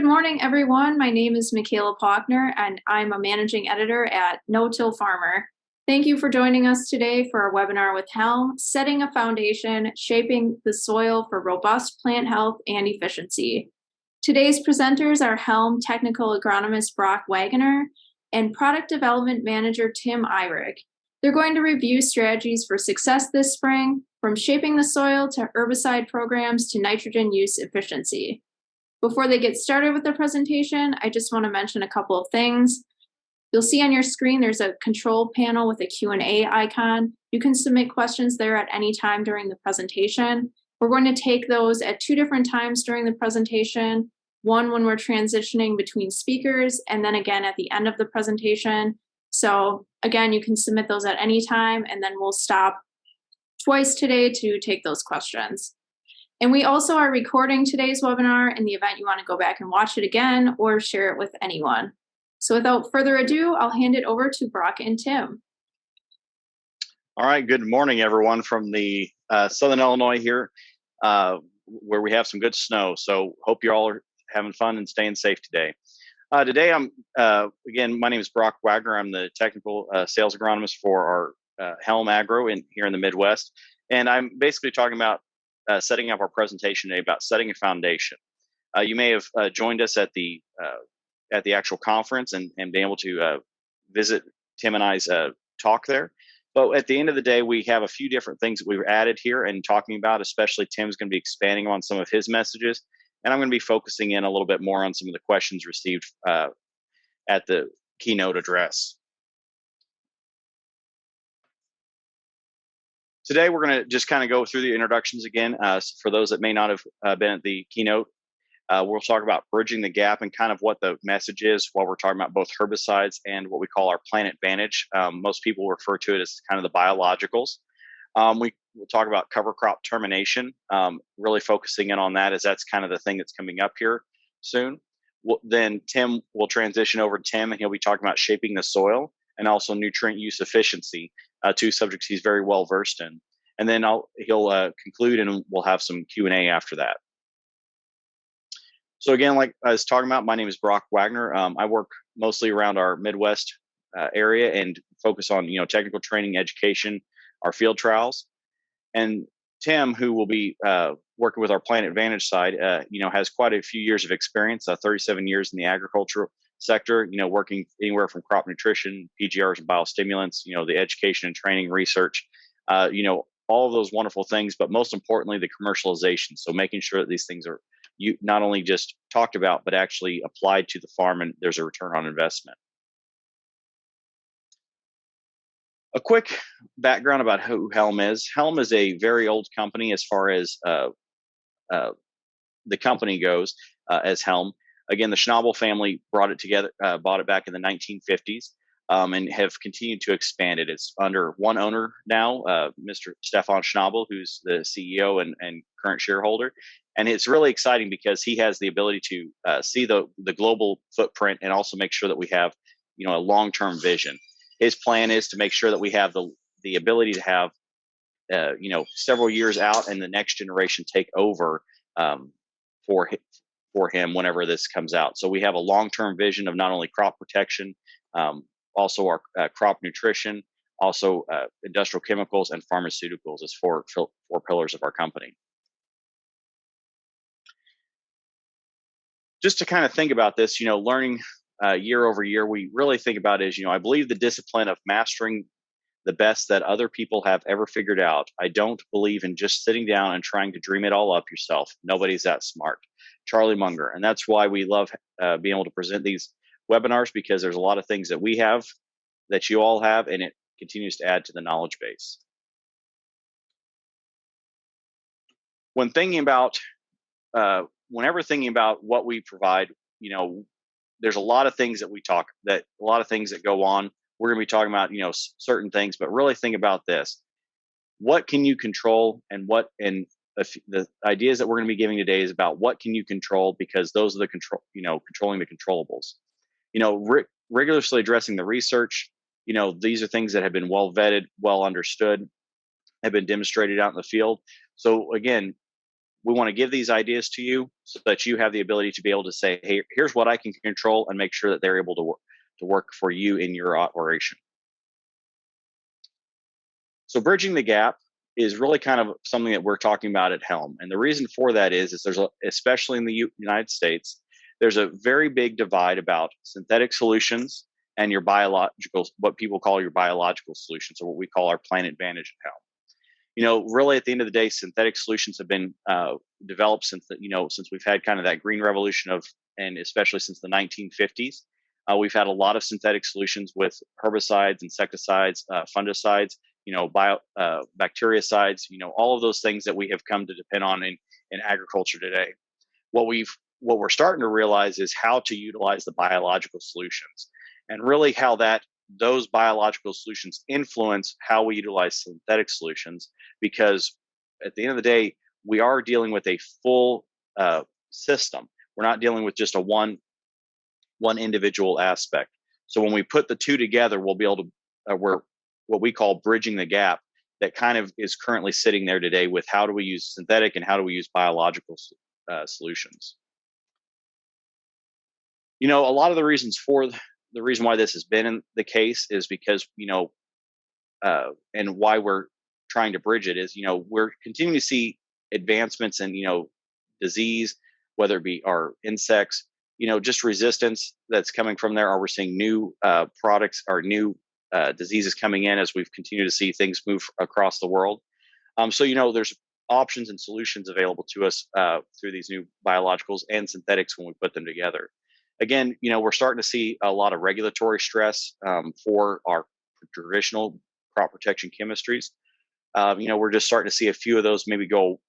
morning, everyone. My name is Michaela Pochner, and I'm a managing editor at No-Till Farmer. Thank you for joining us today for our webinar with HELM, Setting a Foundation, Shaping the Soil for Robust Plant Health and Efficiency. Today's presenters are HELM technical agronomist Brock Waggoner and product development manager Tim Eyrich. They're going to review strategies for success this spring, from shaping the soil to herbicide programs to nitrogen use efficiency. Before they get started with their presentation, I just want to mention a couple of things. You'll see on your screen there's a control panel with a Q&A icon. You can submit questions there at any time during the presentation. We're going to take those at two different times during the presentation, one when we're transitioning between speakers, and then again at the end of the presentation. So again, you can submit those at any time, and then we'll stop twice today to take those questions. And we also are recording today's webinar in the event you want to go back and watch it again or share it with anyone. So without further ado, I'll hand it over to Brock and Tim. All right, good morning, everyone from the Southern Illinois here, where we have some good snow. So hope you all are having fun and staying safe today. Today, again, my name is Brock Waggoner. I'm the technical sales agronomist for our HELM Agro here in the Midwest. And I'm basically talking about setting up our presentation today about setting a foundation. You may have joined us at the actual conference and been able to visit Tim and I's talk there. But at the end of the day, we have a few different things that we've added here and talking about, especially Tim's going to be expanding on some of his messages. And I'm going to be focusing in a little bit more on some of the questions received at the keynote address. Today, we're going to just kind of go through the introductions again. For those that may not have been at the keynote, we'll talk about bridging the gap and kind of what the message is while we're talking about both herbicides and what we call our plant advantage. Most people refer to it as kind of the biologicals. We'll talk about cover crop termination, really focusing in on that as that's kind of the thing that's coming up here soon. Then Tim will transition over to Tim, and he'll be talking about shaping the soil and also nutrient use efficiency, two subjects he's very well versed in. And then he'll conclude, and we'll have some Q&A after that. So again, like I was talking about, my name is Brock Waggoner. I work mostly around our Midwest area and focus on technical training, education, our field trials. And Tim, who will be working with our Plant Advantage side, has quite a few years of experience, 37 years in the agricultural sector, working anywhere from crop nutrition, PGRs and biostimulants, the education and training research, all of those wonderful things, but most importantly, the commercialization. So making sure that these things are not only just talked about, but actually applied to the farm and there's a return on investment. A quick background about who HELM is. HELM is a very old company as far as the company goes as HELM. Again, the Schnabel family bought it back in the 1950s, and have continued to expand it. It's under one owner now, Mr. Stefan Schnabel, who's the CEO and current shareholder. And it's really exciting because he has the ability to see the global footprint and also make sure that we have, a long-term vision. His plan is to make sure that we have the ability to have, several years out and the next generation take over for him whenever this comes out. So we have a long-term vision of not only crop protection, also our crop nutrition, also industrial chemicals and pharmaceuticals as four pillars of our company. Just to kind of think about this, learning year over year, we really think about is, I believe the discipline of mastering the best that other people have ever figured out. I don't believe in just sitting down and trying to dream it all up yourself. Nobody's that smart. Charlie Munger. And that's why we love being able to present these webinars, because there's a lot of things that we have that you all have, and it continues to add to the knowledge base. When thinking about, whenever thinking about what we provide, there's a lot of things a lot of things that go on. We're going to be talking about, certain things, but really think about this. What can you control, and the ideas that we're going to be giving today is about what can you control, because those are the controlling the controllables. Rigorously addressing the research. These are things that have been well vetted, well understood, have been demonstrated out in the field. So again, we want to give these ideas to you so that you have the ability to be able to say, hey, here's what I can control, and make sure that they're able to work for you in your operation. So bridging the gap is really kind of something that we're talking about at HELM. And the reason for that is there's especially in the United States, there's a very big divide about synthetic solutions and your biological, what people call your biological solutions, or what we call our plant advantage at HELM. Really at the end of the day, synthetic solutions have been developed since since we've had kind of that green revolution and especially since the 1950s. We've had a lot of synthetic solutions with herbicides, insecticides, fungicides, bactericides, all of those things that we have come to depend on in agriculture today. What we're starting to realize is how to utilize the biological solutions, and really how those biological solutions influence how we utilize synthetic solutions. Because at the end of the day, we are dealing with a full system. We're not dealing with just a one individual aspect. So when we put the two together, we'll be able to we're what we call bridging the gap that kind of is currently sitting there today with how do we use synthetic and how do we use biological solutions. A lot of the reasons for the reason why this has been in the case is because, and why we're trying to bridge it is, we're continuing to see advancements in, disease, whether it be our insects, just resistance that's coming from there, or we're seeing new products or new diseases coming in as we've continued to see things move across the world. So, there's options and solutions available to us through these new biologicals and synthetics when we put them together. Again, we're starting to see a lot of regulatory stress for our traditional crop protection chemistries. We're just starting to see a few of those maybe go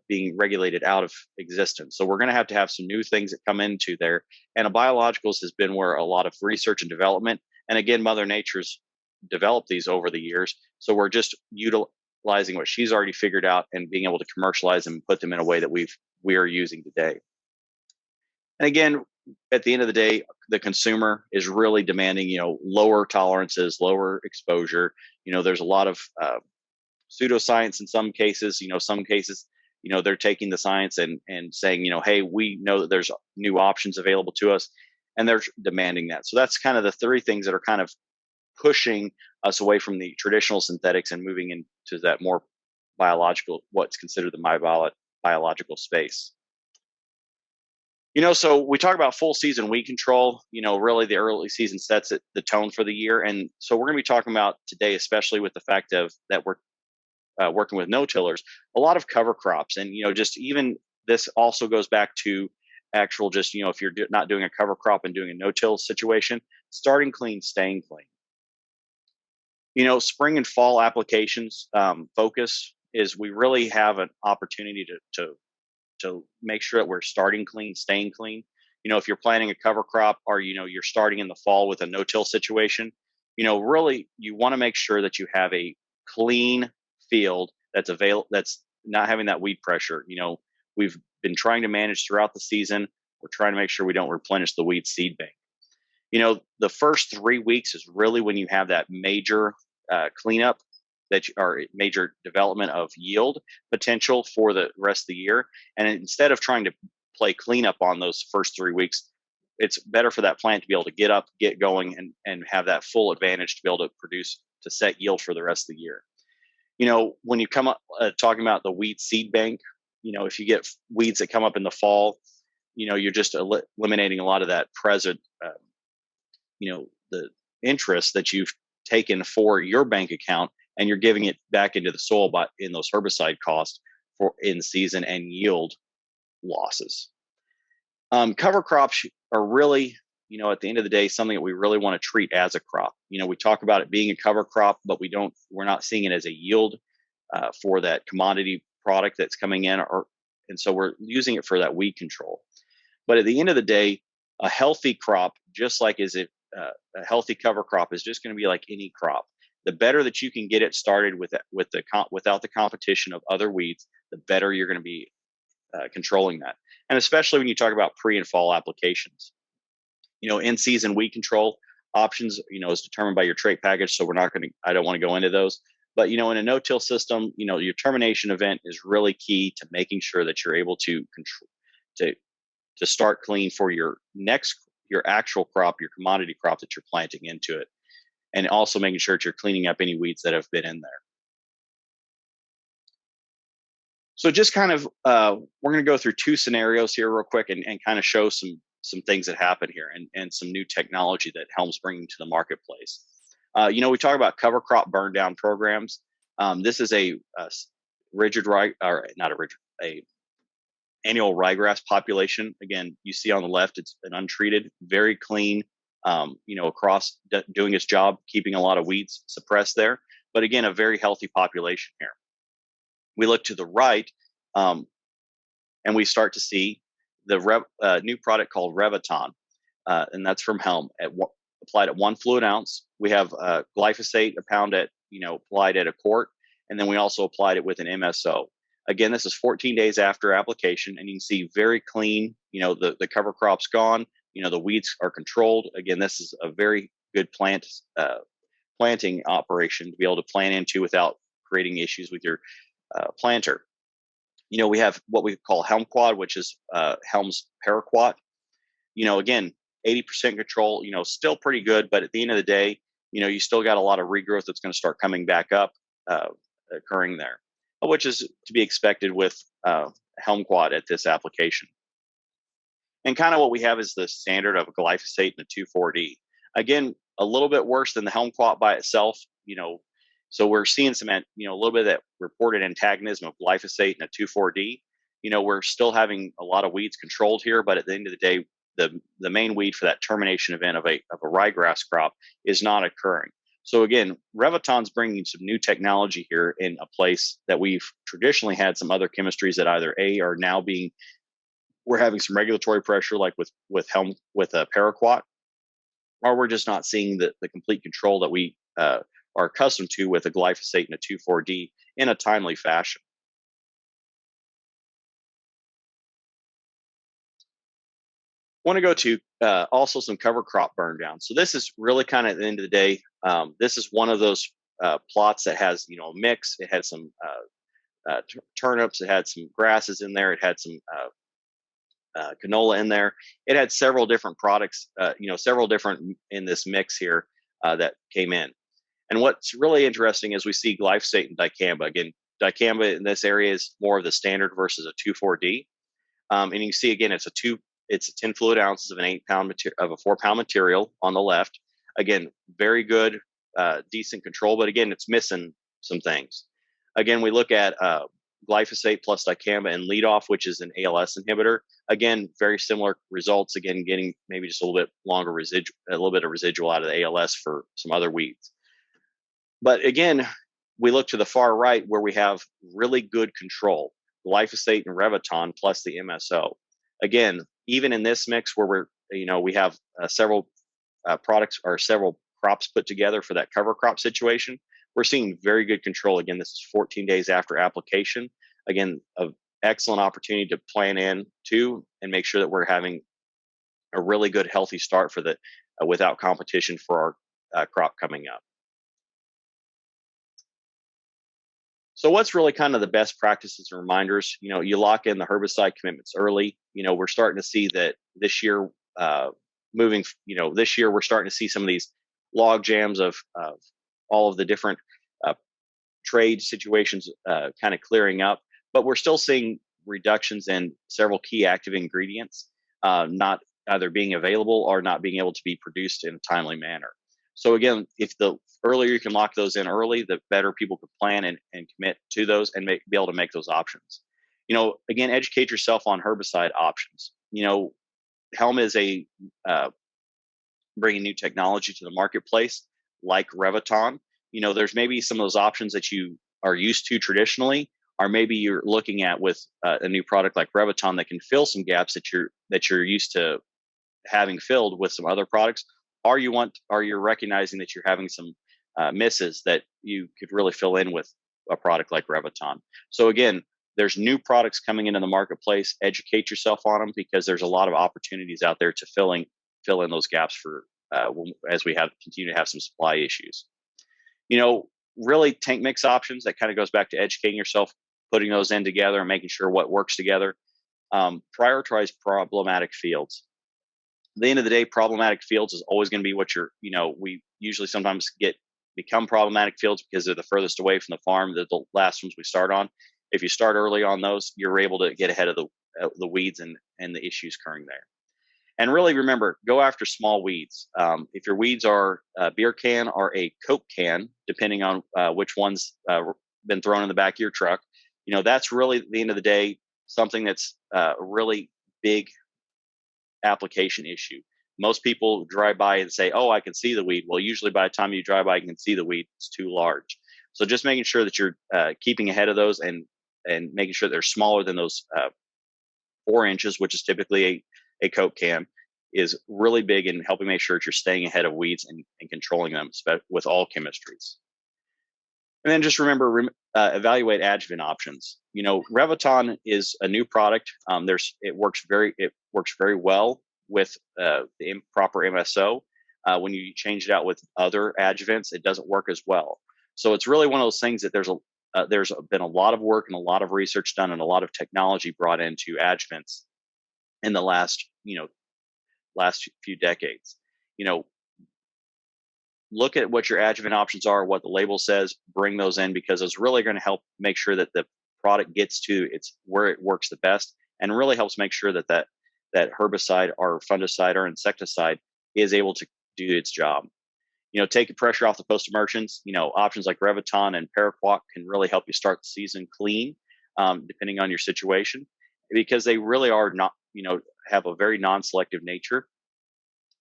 being regulated out of existence. So we're going to have some new things that come into there. And biologicals has been where a lot of research and development, and again, Mother Nature's developed these over the years. So we're just utilizing what she's already figured out and being able to commercialize them and put them in a way that we are using today. And again, at the end of the day, the consumer is really demanding, lower tolerances, lower exposure. There's a lot of pseudoscience in some cases. Some cases, they're taking the science and saying, hey, we know that there's new options available to us, and they're demanding that. So that's kind of the three things that are kind of pushing us away from the traditional synthetics and moving into that more biological, what's considered the biological space. So we talk about full season weed control. Really the early season sets the tone for the year. And so we're going to be talking about today, especially with the fact that we're working with no-tillers, a lot of cover crops. And, just even this also goes back to actual just, if you're not doing a cover crop and doing a no-till situation, starting clean, staying clean. Spring and fall applications focus is we really have an opportunity to make sure that we're starting clean, staying clean. If you're planting a cover crop or, you're starting in the fall with a no-till situation, really you want to make sure that you have a clean field that's not having that weed pressure. We've been trying to manage throughout the season. We're trying to make sure we don't replenish the weed seed bank. The first 3 weeks is really when you have that major cleanup or major development of yield potential for the rest of the year. And instead of trying to play cleanup on those first 3 weeks, it's better for that plant to be able to get up, get going, and have that full advantage to be able to produce, to set yield for the rest of the year. When you come up talking about the weed seed bank, if you get weeds that come up in the fall, you're just eliminating a lot of that present, the interest that you've taken for your bank account, and you're giving it back into the soil in those herbicide costs for in season and yield losses. Cover crops are really, at the end of the day, something that we really want to treat as a crop. We talk about it being a cover crop, but we're not seeing it as a yield for that commodity product that's coming in, and so we're using it for that weed control. But at the end of the day, a healthy crop, just like a healthy cover crop, is just going to be like any crop. The better that you can get it started without the competition of other weeds, the better you're going to be controlling that. And especially when you talk about pre and fall applications, in-season weed control options, is determined by your trait package. So I don't want to go into those, But, in a no-till system, your termination event is really key to making sure that you're able to control, to, to start clean for your actual crop, your commodity crop that you're planting into it. And also making sure that you're cleaning up any weeds that have been in there. So just kind of, we're going to go through two scenarios here real quick and kind of show some things that happen here and some new technology that HELM's bringing to the marketplace. We talk about cover crop burn down programs. This is a annual ryegrass population. Again, you see on the left, it's an untreated, very clean, across doing its job, keeping a lot of weeds suppressed there. But again, a very healthy population here. We look to the right, and we start to see the new product called Reviton, and that's from HELM. Applied at 1 fluid ounce. We have glyphosate a pound applied at a quart, and then we also applied it with an MSO. Again, this is 14 days after application, and you can see very clean. The cover crop's gone. The weeds are controlled. Again, this is a very good planting operation to be able to plant into without creating issues with your planter. We have what we call HELM Quad, which is HELM's Paraquat. Again, 80% control, still pretty good, but at the end of the day, you still got a lot of regrowth that's going to start coming back up, occurring there, which is to be expected with HELM Quad at this application. And kind of what we have is the standard of glyphosate and the 2,4-D. Again, a little bit worse than the HELM Quad by itself, so we're seeing some, a little bit of that reported antagonism of glyphosate and a 2,4-D. We're still having a lot of weeds controlled here, but at the end of the day, the main weed for that termination event of a ryegrass crop is not occurring. So again, Reviton's bringing some new technology here in a place that we've traditionally had some other chemistries that either are now we're having some regulatory pressure, like with HELM, with a Paraquat, or we're just not seeing the complete control that we are accustomed to with a glyphosate and a 2,4-D in a timely fashion. I want to go to also some cover crop burn down. So this is really kind of at the end of the day, this is one of those plots that has, a mix. It had some turnips, it had some grasses in there, it had some canola in there. It had several different products, several different in this mix here that came in. And what's really interesting is we see glyphosate and dicamba. Again, dicamba in this area is more of the standard versus a 2,4-D. And you can see again, it's 10 fluid ounces of an 8-pound of a 4-pound material on the left. Again, very good, decent control, but again, it's missing some things. Again, we look at glyphosate plus dicamba and leadoff, which is an ALS inhibitor. Again, very similar results. Again, getting maybe just a little bit longer a little bit of residual out of the ALS for some other weeds. But again, we look to the far right where we have really good control, glyphosate and Reviton plus the MSO. Again, even in this mix where we have several products or several crops put together for that cover crop situation, we're seeing very good control. Again, this is 14 days after application. Again, an excellent opportunity to plan in to and make sure that we're having a really good, healthy start for without competition for our crop coming up. So what's really kind of the best practices and reminders? You lock in the herbicide commitments early. We're starting to see that this year, this year we're starting to see some of these log jams of all of the different trade situations kind of clearing up, but we're still seeing reductions in several key active ingredients not either being available or not being able to be produced in a timely manner. So again, if the earlier you can lock those in early, the better people can plan and commit to those and be able to make those options. Again, educate yourself on herbicide options. HELM is bringing new technology to the marketplace, like Reviton. There's maybe some of those options that you are used to traditionally, or maybe you're looking at with a new product like Reviton that can fill some gaps that you're used to having filled with some other products. Or you're recognizing that you're having some misses that you could really fill in with a product like Reviton. So again, there's new products coming into the marketplace. Educate yourself on them because there's a lot of opportunities out there to fill in those gaps for as we continue to have some supply issues. really tank mix options, that kind of goes back to educating yourself, putting those in together and making sure what works together. Prioritize problematic fields. At the end of the day, problematic fields is always going to be what we usually sometimes become problematic fields because they're the furthest away from the farm. They're the last ones we start on. If you start early on those, you're able to get ahead of the weeds and the issues occurring there. And really remember, go after small weeds. If your weeds are a beer can or a Coke can, depending on which one's been thrown in the back of your truck, that's really, at the end of the day, something that's a really big application issue. Most people drive by and say, oh, I can see the weed. Well, usually by the time you drive by, you can see the weed. It's too large. So just making sure that you're keeping ahead of those and making sure they're smaller than those 4 inches, which is typically a Coke can, is really big in helping make sure that you're staying ahead of weeds and controlling them with all chemistries. And then just remember, evaluate adjuvant options. Reviton is a new product. It works very well with the proper MSO. When you change it out with other adjuvants, it doesn't work as well. So it's really one of those things that there's been a lot of work and a lot of research done and a lot of technology brought into adjuvants in the last few decades. Look at what your adjuvant options are, what the label says, bring those in, because it's really going to help make sure that the product gets to where it works the best, and really helps make sure that herbicide or fungicide or insecticide is able to do its job. Take the pressure off the post-emergence. Options like Reviton and Paraquat can really help you start the season clean, depending on your situation, because they really are not, have a very non-selective nature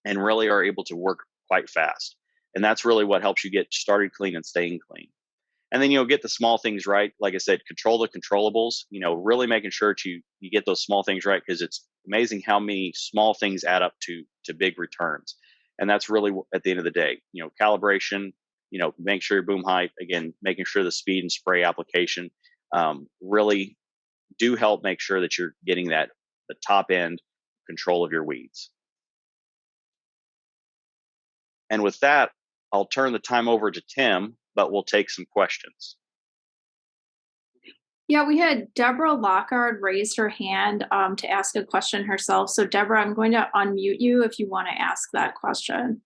and really are able to work quite fast. And that's really what helps you get started clean and staying clean. And then, get the small things right. Like I said, control the controllables, really making sure that you get those small things right, because it's amazing how many small things add up to big returns. And that's really, at the end of the day, calibration, make sure your boom height, again, making sure the speed and spray application really do help make sure that you're getting the top end control of your weeds. And with that, I'll turn the time over to Tim, but we'll take some questions. Yeah, we had Deborah Lockard raise her hand to ask a question herself. So Deborah, I'm going to unmute you if you want to ask that question.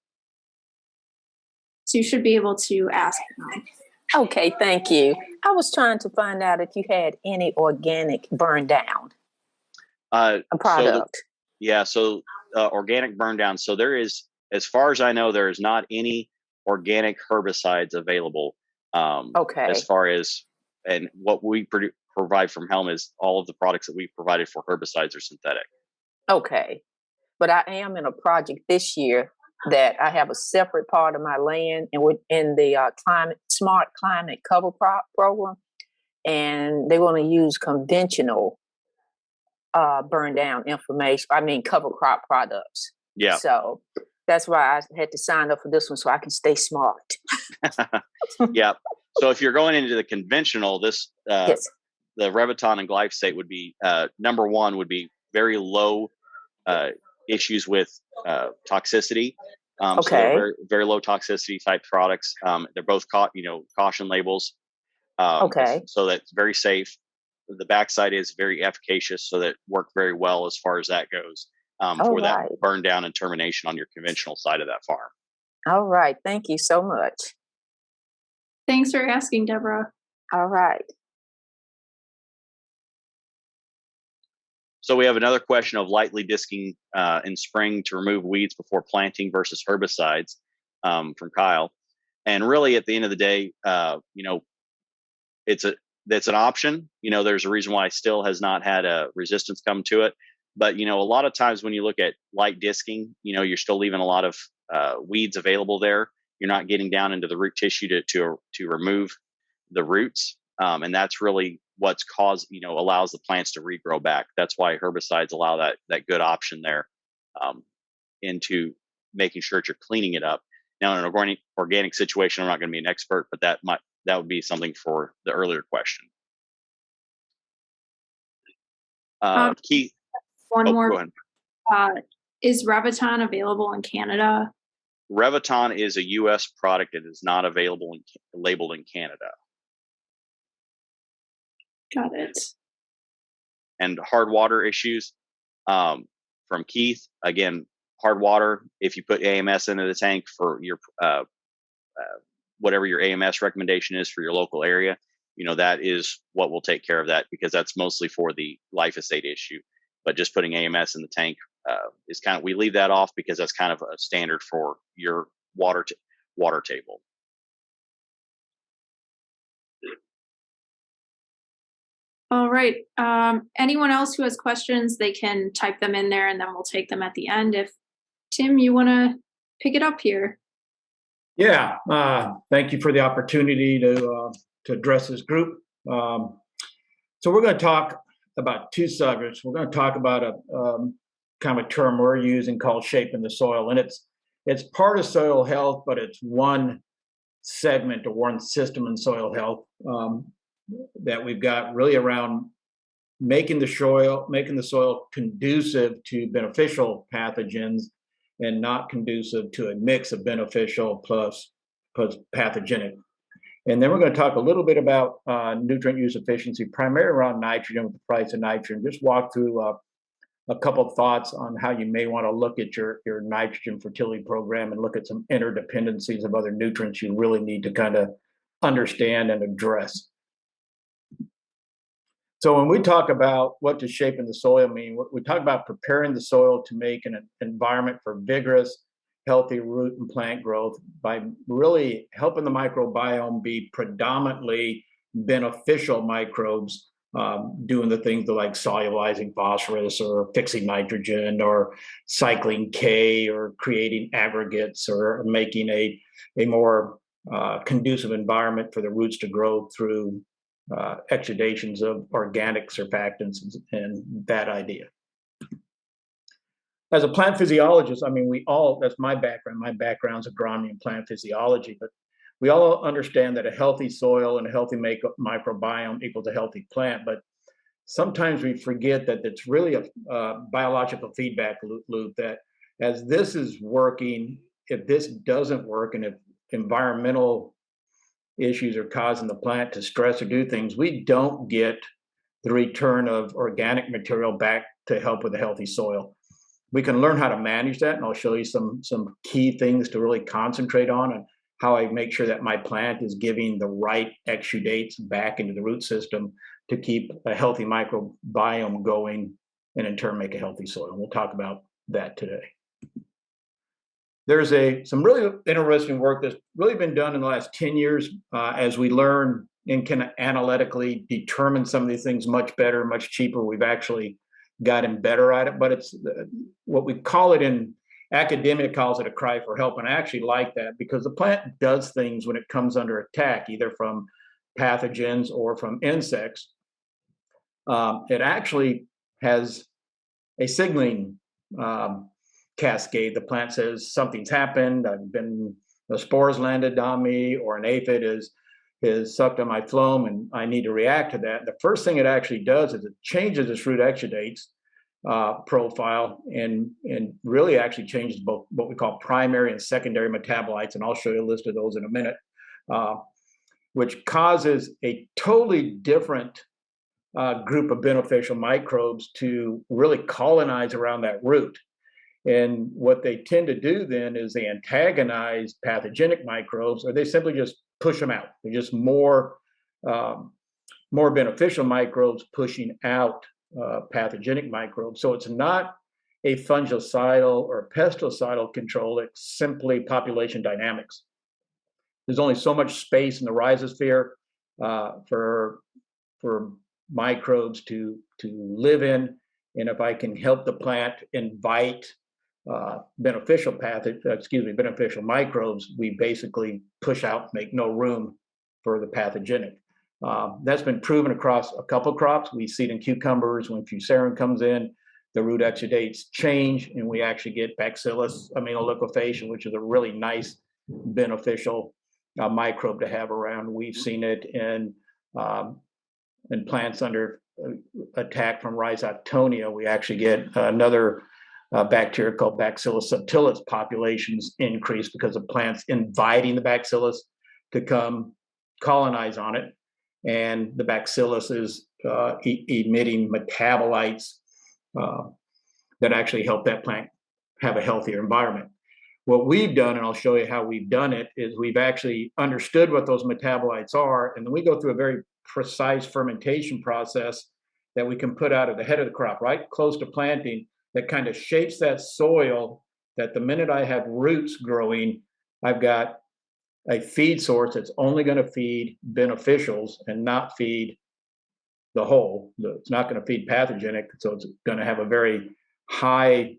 So you should be able to ask now. Okay, thank you. I was trying to find out if you had any organic burn down a product. So organic burn down. So there is, as far as I know, there is not any organic herbicides available. Okay. As far as, and what we provide from HELM is all of the products that we've provided for herbicides are synthetic. Okay. But I am in a project this year that I have a separate part of my land, and we're in the smart climate cover program, and they want to use conventional burn down cover crop products. Yeah. So that's why I had to sign up for this one, so I can stay smart. Yeah. So if you're going into the conventional, Yes. The Reviton and glyphosate would be number one, would be very low issues with toxicity. Okay. So they're very, very low toxicity type products. They're both caution labels. Okay. So that's very safe. The backside is very efficacious, so that work very well as far as that goes for that burn down and termination on your conventional side of that farm. All right. Thank you so much. Thanks for asking, Deborah. All right. So we have another question of lightly disking in spring to remove weeds before planting versus herbicides from Kyle. And really, at the end of the day, that's an option. There's a reason why still has not had a resistance come to it. But a lot of times when you look at light disking, you're still leaving a lot of weeds available there. You're not getting down into the root tissue to remove the roots, and that's really what's allows the plants to regrow back. That's why herbicides allow that good option there into making sure that you're cleaning it up. Now, in an organic situation, I'm not going to be an expert, but that would be something for the earlier question. Keith, one more. Go ahead. Is Reviton available in Canada? Reviton is a U.S. product. It is not available labeled in Canada. Got it. And hard water issues from Keith. Again, hard water, if you put AMS into the tank for your whatever your AMS recommendation is for your local area, that is what will take care of that, because that's mostly for the glyphosate issue. But just putting AMS in the tank is we leave that off because that's kind of a standard for your water table. All right. Anyone else who has questions, they can type them in there and then we'll take them at the end. If Tim, you want to pick it up here. Yeah. Thank you for the opportunity to address this group. So we're going to talk about two subjects. We're going to talk about a kind of a term we're using called shaping the soil, and it's part of soil health, but it's one segment or one system in soil health that we've got really around making the soil conducive to beneficial pathogens and not conducive to a mix of beneficial plus pathogenic. And then we're going to talk a little bit about nutrient use efficiency, primarily around nitrogen, with the price of nitrogen. Just walk through a couple of thoughts on how you may want to look at your nitrogen fertility program and look at some interdependencies of other nutrients you really need to kind of understand and address. So when we talk about what does shaping the soil mean, we talk about preparing the soil to make an environment for vigorous, healthy root and plant growth by really helping the microbiome be predominantly beneficial microbes, doing the things like solubilizing phosphorus or fixing nitrogen or cycling K or creating aggregates or making a more conducive environment for the roots to grow through exudations of organic surfactants and that idea. As a plant physiologist, that's my background. My background's agronomy and plant physiology, but we all understand that a healthy soil and a healthy microbiome equals a healthy plant. But sometimes we forget that it's really a biological feedback loop, that as this is working, if this doesn't work, and if environmental issues are causing the plant to stress or do things, we don't get the return of organic material back to help with a healthy soil. We can learn how to manage that, and I'll show you some key things to really concentrate on and how I make sure that my plant is giving the right exudates back into the root system to keep a healthy microbiome going and in turn make a healthy soil. We'll talk about that today. There's some really interesting work that's really been done in the last 10 years as we learn and can analytically determine some of these things much better, much cheaper. We've actually gotten better at it, but it's what we call it in academia calls it a cry for help. And I actually like that because the plant does things when it comes under attack, either from pathogens or from insects. It actually has a signaling cascade. The plant says something's happened. The spores landed on me, or an aphid is sucked on my phloem, and I need to react to that. The first thing it actually does is it changes its root exudates profile and really actually changes both what we call primary and secondary metabolites, and I'll show you a list of those in a minute, which causes a totally different group of beneficial microbes to really colonize around that root. And what they tend to do then is they antagonize pathogenic microbes, or they simply just push them out. They're just more beneficial microbes pushing out pathogenic microbes. So it's not a fungicidal or pesticidal control, it's simply population dynamics. There's only so much space in the rhizosphere for microbes to live in. And if I can help the plant invite beneficial microbes, we basically push out, make no room for the pathogenic. That's been proven across a couple of crops. We see it in cucumbers. When fusarium comes in, the root exudates change, and we actually get Bacillus aminoliquefaction, which is a really nice beneficial microbe to have around. We've seen it in plants under attack from rhizoctonia. We actually get another bacteria called Bacillus subtilis populations increase because of plants inviting the bacillus to come colonize on it. And the bacillus is emitting metabolites that actually help that plant have a healthier environment. What we've done, and I'll show you how we've done it, is we've actually understood what those metabolites are, and then we go through a very precise fermentation process that we can put out at the head of the crop, right close to planting, that kind of shapes that soil, that the minute I have roots growing, I've got a feed source that's only going to feed beneficials and not feed the whole. It's not going to feed pathogenic, so it's going to have a very high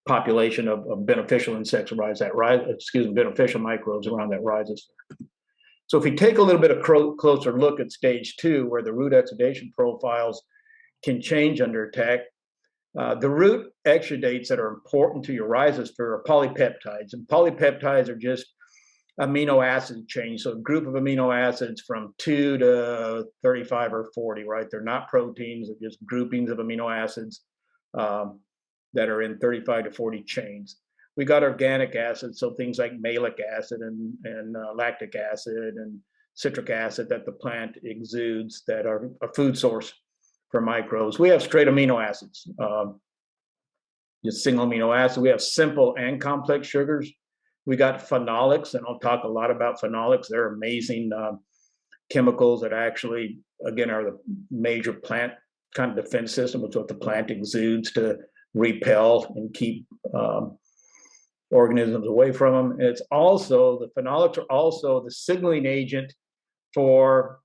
population of beneficial insects around that beneficial microbes around that rhizosphere. So if we take a little bit of closer look at stage 2, where the root exudation profiles can change under attack, the root exudates that are important to your rhizosphere are polypeptides, and polypeptides are just amino acid change. So a group of amino acids from 2 to 35 or 40, right? They're not proteins, they're just groupings of amino acids that are in 35 to 40 chains. We got organic acids, so things like malic acid and lactic acid and citric acid that the plant exudes that are a food source for microbes. We have straight amino acids, just single amino acid. We have simple and complex sugars. We got phenolics, and I'll talk a lot about phenolics. They're amazing chemicals that actually, again, are the major plant kind of defense system. It's what the plant exudes to repel and keep organisms away from them. And it's also, the phenolics are also the signaling agent for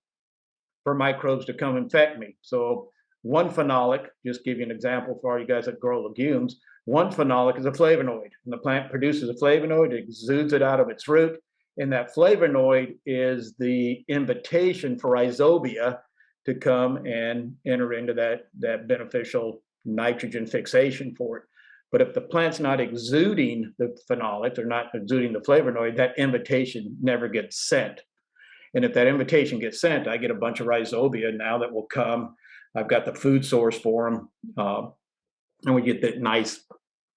microbes to come infect me. So one phenolic, just give you an example for all you guys that grow legumes, one phenolic is a flavonoid, and the plant produces a flavonoid, it exudes it out of its root, and that flavonoid is the invitation for rhizobia to come and enter into that beneficial nitrogen fixation for it. But if the plant's not exuding the phenolic, they're not exuding the flavonoid, that invitation never gets sent. And if that invitation gets sent, I get a bunch of rhizobia now that will come. I've got the food source for them, and we get that nice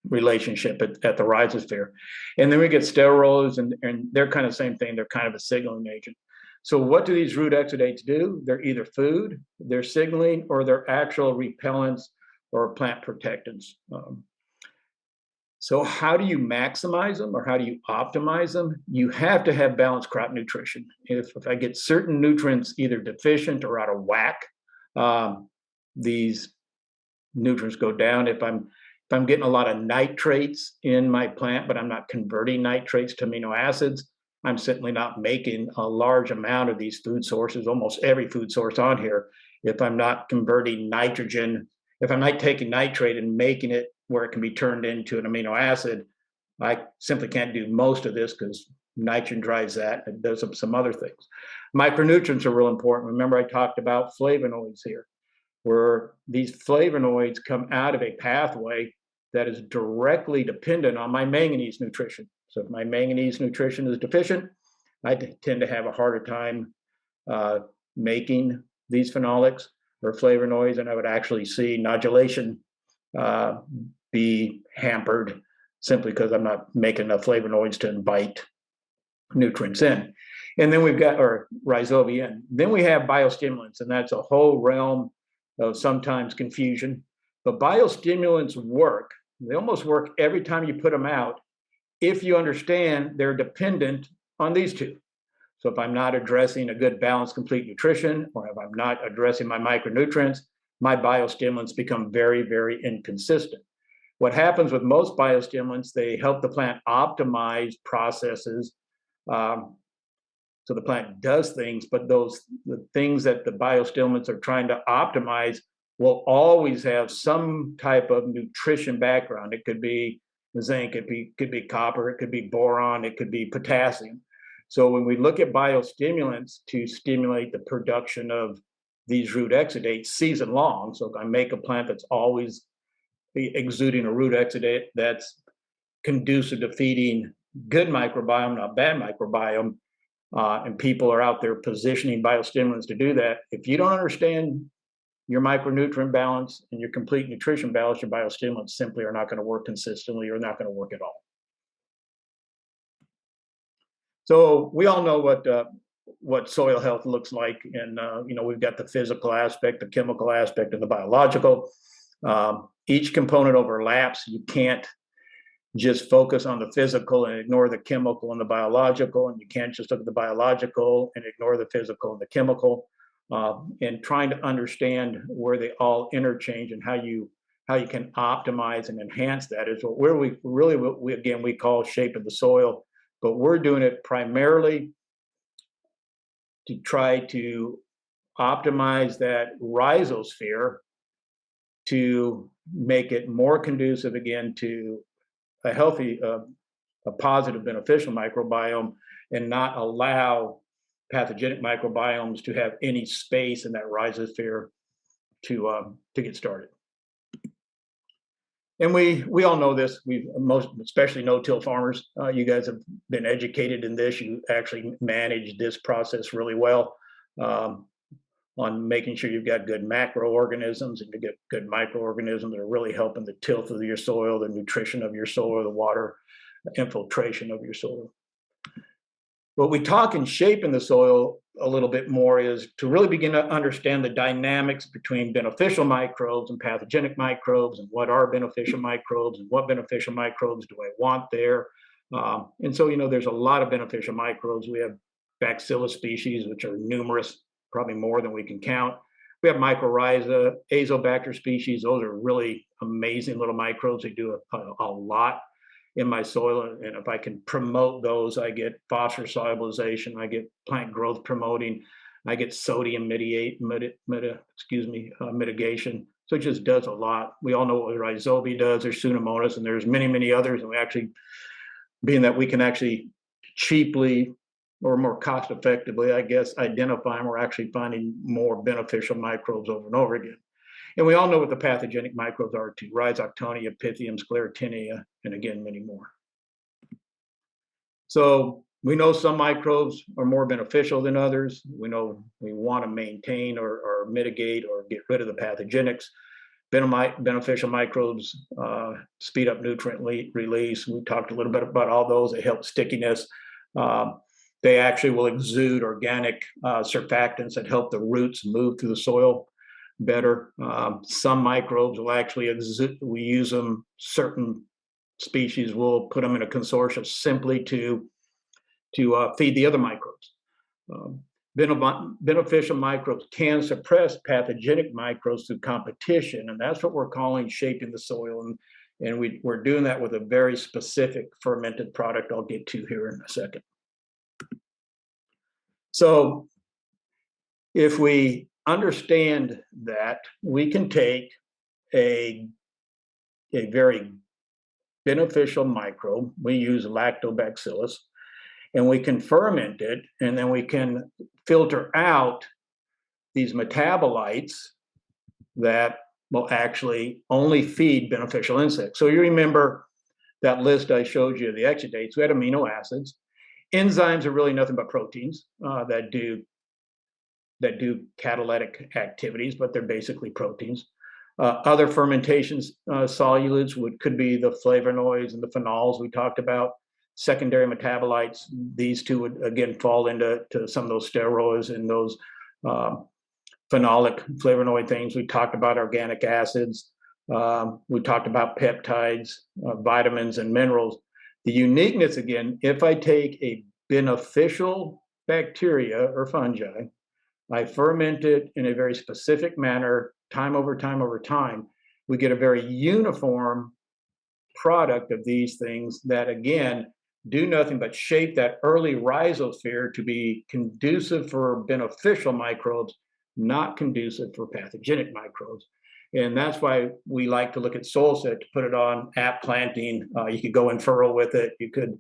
relationship at the rhizosphere. And then we get sterols, and they're kind of the same thing. They're kind of a signaling agent. So what do these root exudates do? They're either food, they're signaling, or they're actual repellents or plant protectants. So how do you maximize them, or how do you optimize them? You have to have balanced crop nutrition. If I get certain nutrients either deficient or out of whack, these nutrients go down. If I'm getting a lot of nitrates in my plant, but I'm not converting nitrates to amino acids, I'm certainly not making a large amount of these food sources, almost every food source on here. If I'm not converting nitrogen, if I'm not taking nitrate and making it where it can be turned into an amino acid, I simply can't do most of this because nitrogen drives that. It does some other things. Micronutrients are real important. Remember, I talked about flavonoids here, where these flavonoids come out of a pathway that is directly dependent on my manganese nutrition. So if my manganese nutrition is deficient, I tend to have a harder time making these phenolics or flavonoids, and I would actually see nodulation be hampered simply because I'm not making enough flavonoids to invite nutrients in. And then we've got, or rhizobia in. Then we have biostimulants, and that's a whole realm of sometimes confusion. But biostimulants work. They almost work every time you put them out if you understand they're dependent on these two. So if I'm not addressing a good balanced complete nutrition, or if I'm not addressing my micronutrients, my biostimulants become very, very inconsistent. What happens with most biostimulants, they help the plant optimize processes. So the plant does things, but the things that the biostimulants are trying to optimize will always have some type of nutrition background. It could be zinc, it could be copper, it could be boron, it could be potassium. So when we look at biostimulants to stimulate the production of these root exudates season long, so if I make a plant that's always exuding a root exudate that's conducive to feeding good microbiome, not bad microbiome, and people are out there positioning biostimulants to do that. If you don't understand your micronutrient balance and your complete nutrition balance, your biostimulants simply are not going to work consistently or not going to work at all. So we all know what soil health looks like, and we've got the physical aspect, the chemical aspect, and the biological. Each component overlaps. You can't just focus on the physical and ignore the chemical and the biological, and you can't just look at the biological and ignore the physical and the chemical. And trying to understand where they all interchange and how you can optimize and enhance that is what we call shaping the soil. But we're doing it primarily to try to optimize that rhizosphere to make it more conducive again to a healthy, a positive, beneficial microbiome, and not allow pathogenic microbiomes to have any space in that rhizosphere to get started. And we all know this. Especially no-till farmers, you guys have been educated in this. You actually manage this process really well on making sure you've got good macroorganisms and you get good microorganisms that are really helping the tilth of your soil, the nutrition of your soil, the water infiltration of your soil. What we talk in shaping the soil a little bit more is to really begin to understand the dynamics between beneficial microbes and pathogenic microbes, and what are beneficial microbes and what beneficial microbes do I want there. And so, there's a lot of beneficial microbes. We have bacillus species, which are numerous, probably more than we can count. We have mycorrhiza, azobacter species. Those are really amazing little microbes. They do a lot in my soil, and if I can promote those, I get phosphorus solubilization, I get plant growth promoting, I get sodium mitigation. So it just does a lot. We all know what rhizobia does. There's Pseudomonas, and there's many others. And we actually, being that we can actually cheaply or more cost effectively, I guess, identify them, we're actually finding more beneficial microbes over and over again. And we all know what the pathogenic microbes are too: Rhizoctonia, Pythium, Sclerotinia, and again, many more. So we know some microbes are more beneficial than others. We know we want to maintain or mitigate or get rid of the pathogenics. Beneficial microbes speed up nutrient release. We talked a little bit about all those. They help stickiness. They actually will exude organic surfactants that help the roots move through the soil better. Some microbes will actually exude. We use them, certain species will put them in a consortium simply to feed the other microbes. Beneficial microbes can suppress pathogenic microbes through competition, and that's what we're calling shaping the soil. And we're doing that with a very specific fermented product I'll get to here in a second. So if we understand that, we can take a very beneficial microbe, we use lactobacillus, and we can ferment it, and then we can filter out these metabolites that will actually only feed beneficial insects. So you remember that list I showed you of the exudates. We had amino acids. Enzymes are really nothing but proteins that do catalytic activities, but they're basically proteins. Other fermentations, solutes could be the flavonoids and the phenols we talked about. Secondary metabolites, these two would again fall into some of those steroids and those phenolic flavonoid things. We talked about organic acids. We talked about peptides, vitamins, and minerals. The uniqueness, again, if I take a beneficial bacteria or fungi, I ferment it in a very specific manner, time over time, we get a very uniform product of these things that, again, do nothing but shape that early rhizosphere to be conducive for beneficial microbes, not conducive for pathogenic microbes. And that's why we like to look at soil set to put it on at planting. You could go in furrow with it. You could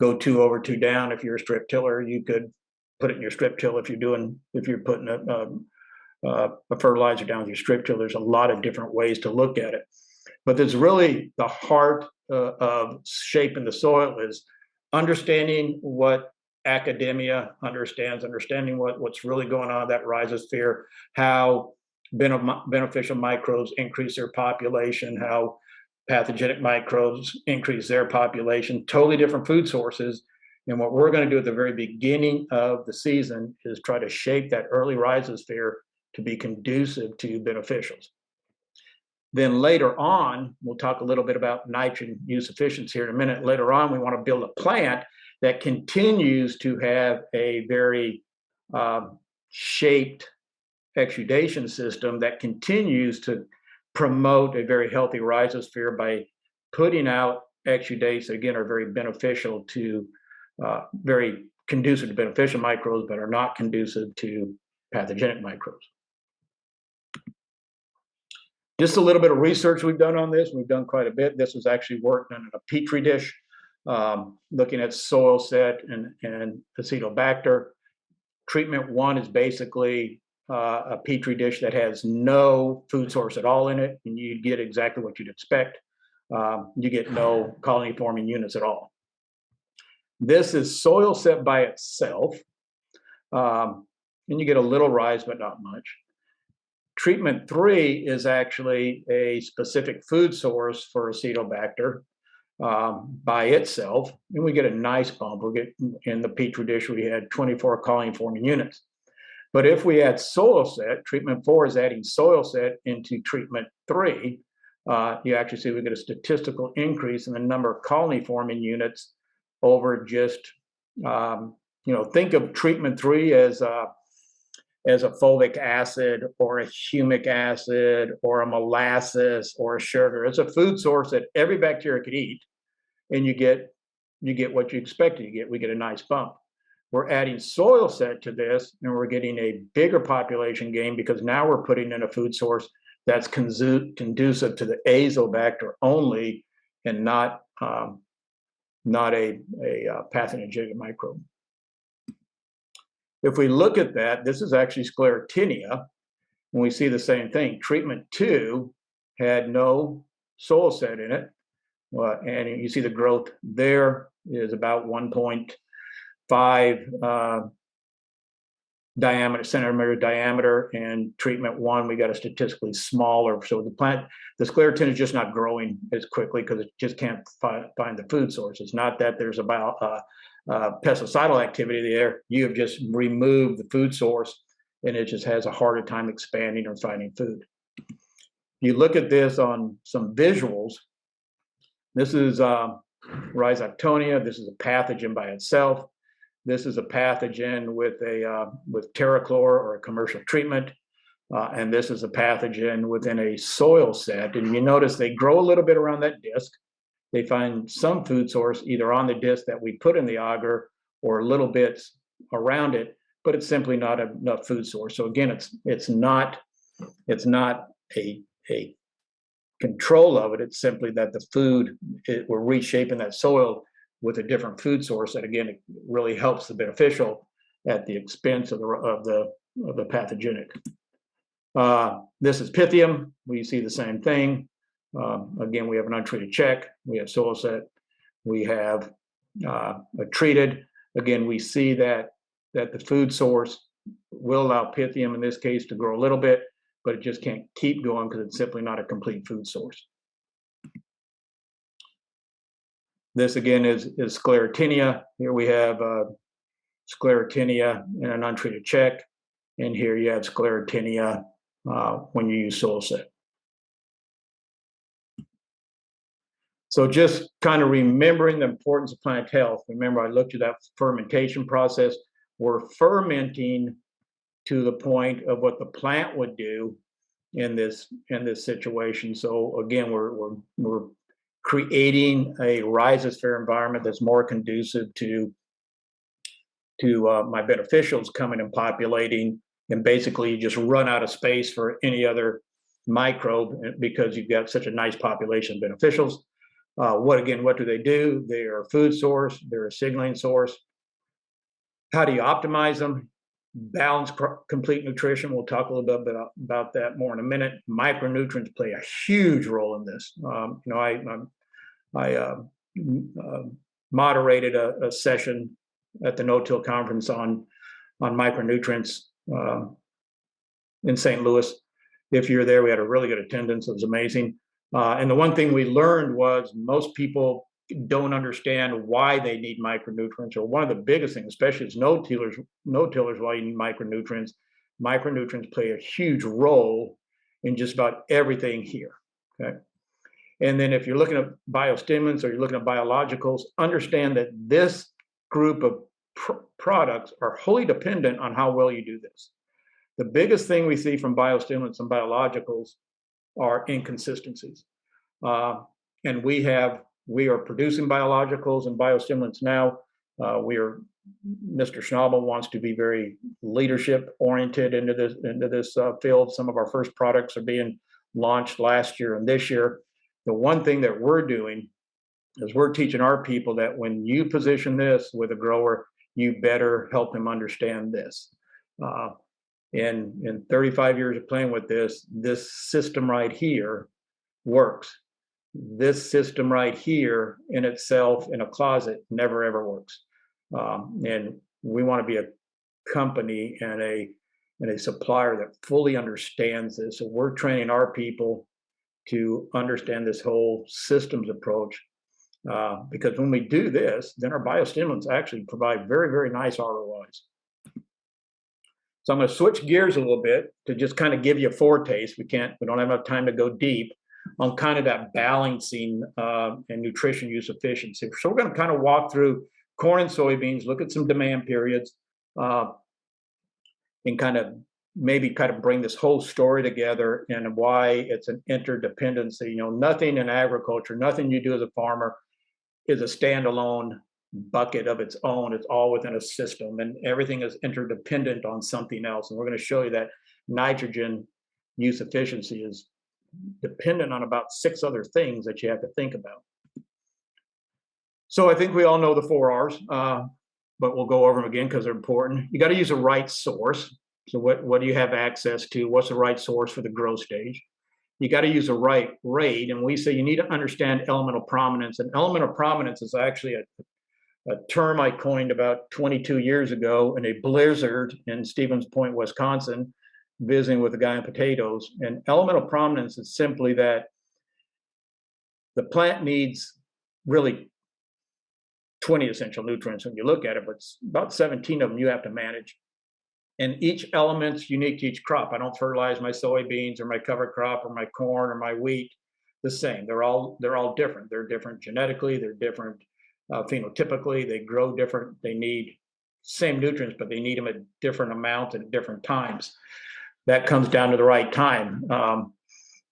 go 2 over 2 down if you're a strip tiller. You could put it in your strip till if you're putting a fertilizer down with your strip till. There's a lot of different ways to look at it. But there's really the heart of shaping the soil is understanding what academia understands, understanding what's really going on in that rhizosphere, how beneficial microbes increase their population, how pathogenic microbes increase their population, totally different food sources. And what we're going to do at the very beginning of the season is try to shape that early rhizosphere to be conducive to beneficials. Then later on, we'll talk a little bit about nitrogen use efficiency here in a minute. Later on, we want to build a plant that continues to have a very shaped exudation system that continues to promote a very healthy rhizosphere by putting out exudates that, again, are very beneficial to, very conducive to beneficial microbes, but are not conducive to pathogenic microbes. Just a little bit of research we've done on this. We've done quite a bit. This was actually work done in a petri dish, looking at soil set and Acetobacter. Treatment 1 is basically a petri dish that has no food source at all in it, and you get exactly what you'd expect. You get no colony forming units at all. This is soil set by itself, and you get a little rise, but not much. Treatment 3 is actually a specific food source for Acetobacter by itself, and we get a nice bump. We get in the petri dish, we had 24 colony forming units. But if we add soil set, treatment 4 is adding soil set into treatment 3, you actually see we get a statistical increase in the number of colony forming units over just, think of treatment 3 as a fulvic acid or a humic acid or a molasses or a sugar. It's a food source that every bacteria could eat, and you get what you expected to get. We get a nice bump. We're adding soil set to this, and we're getting a bigger population gain because now we're putting in a food source that's conducive to the Azobacter only, and not a pathogenic microbe. If we look at that, this is actually Sclerotinia, and we see the same thing. Treatment 2 had no soil set in it, and you see the growth there is about 1.5 centimeter diameter, and treatment 1 we got a statistically smaller. So the Sclerotinia is just not growing as quickly because it just can't find the food source. It's not that there's about pesticidal activity there. You have just removed the food source, and it just has a harder time expanding or finding food. You look at this on some visuals. This is Rhizoctonia. This is a pathogen by itself. This is a pathogen with Terrachlor or a commercial treatment, and this is a pathogen within a soil set. And you notice they grow a little bit around that disc. They find some food source either on the disc that we put in the agar or little bits around it, but it's simply not enough food source. So again, it's not a control of it. It's simply that the food, we're reshaping that soil with a different food source that, again, it really helps the beneficial at the expense of the pathogenic. This is Pythium. We see the same thing. Again, we have an untreated check. We have soil set. We have a treated. Again, we see that the food source will allow Pythium in this case to grow a little bit, but it just can't keep going because it's simply not a complete food source. This again is Sclerotinia. Here we have Sclerotinia in an untreated check, and here you have Sclerotinia when you use soil set. So just kind of remembering the importance of plant health. Remember, I looked at that fermentation process. We're fermenting to the point of what the plant would do in this situation. So again, we're creating a rhizosphere environment that's more conducive to my beneficials coming and populating, and basically you just run out of space for any other microbe because you've got such a nice population of beneficials. What do they do? They are a food source. They're a signaling source. How do you optimize them? Balanced, complete nutrition. We'll talk a little bit about that more in a minute. Micronutrients play a huge role in this. I moderated a session at the No-Till conference on micronutrients in St. Louis, If you're there, we had a really good attendance. It was amazing. And the one thing we learned was most people don't understand why they need micronutrients. Or one of the biggest things, especially as no-tillers, why you need micronutrients. Micronutrients play a huge role in just about everything here. Okay. And then if you're looking at biostimulants or you're looking at biologicals, understand that this group of products are wholly dependent on how well you do this. The biggest thing we see from biostimulants and biologicals are inconsistencies. And we are producing biologicals and biostimulants now. Mr. Schnabel wants to be very leadership oriented into this field. Some of our first products are being launched last year and this year. The one thing that we're doing is we're teaching our people that when you position this with a grower, you better help him understand this. In 35 years of playing with this system right here works. This system right here in itself in a closet never ever works. And we want to be a company and a supplier that fully understands this. So we're training our people to understand this whole systems approach. Because when we do this, then our biostimulants actually provide very, very nice ROIs. So I'm going to switch gears a little bit to just kind of give you a foretaste. We don't have enough time to go deep on kind of that balancing and nutrition use efficiency. So we're going to kind of walk through corn and soybeans, look at some demand periods, and kind of bring this whole story together and why it's an interdependency. You know, nothing in agriculture, nothing you do as a farmer is a standalone bucket of its own. It's all within a system, and everything is interdependent on something else. And we're going to show you that nitrogen use efficiency is dependent on about 6 other things that you have to think about. So I think we all know the 4 R's, but we'll go over them again because they're important. You got to use a right source. So what do you have access to? What's the right source for the growth stage? You got to use a right rate. And we say you need to understand elemental prominence. And elemental prominence is actually a term I coined about 22 years ago in a blizzard in Stevens Point, Wisconsin, visiting with a guy in potatoes. And elemental prominence is simply that the plant needs really 20 essential nutrients when you look at it, but about 17 of them you have to manage. And each element's unique to each crop. I don't fertilize my soybeans or my cover crop or my corn or my wheat the same. They're all different. They're different genetically. They're different phenotypically. They grow different. They need same nutrients, but they need them at different amounts and at different times. That comes down to the right time.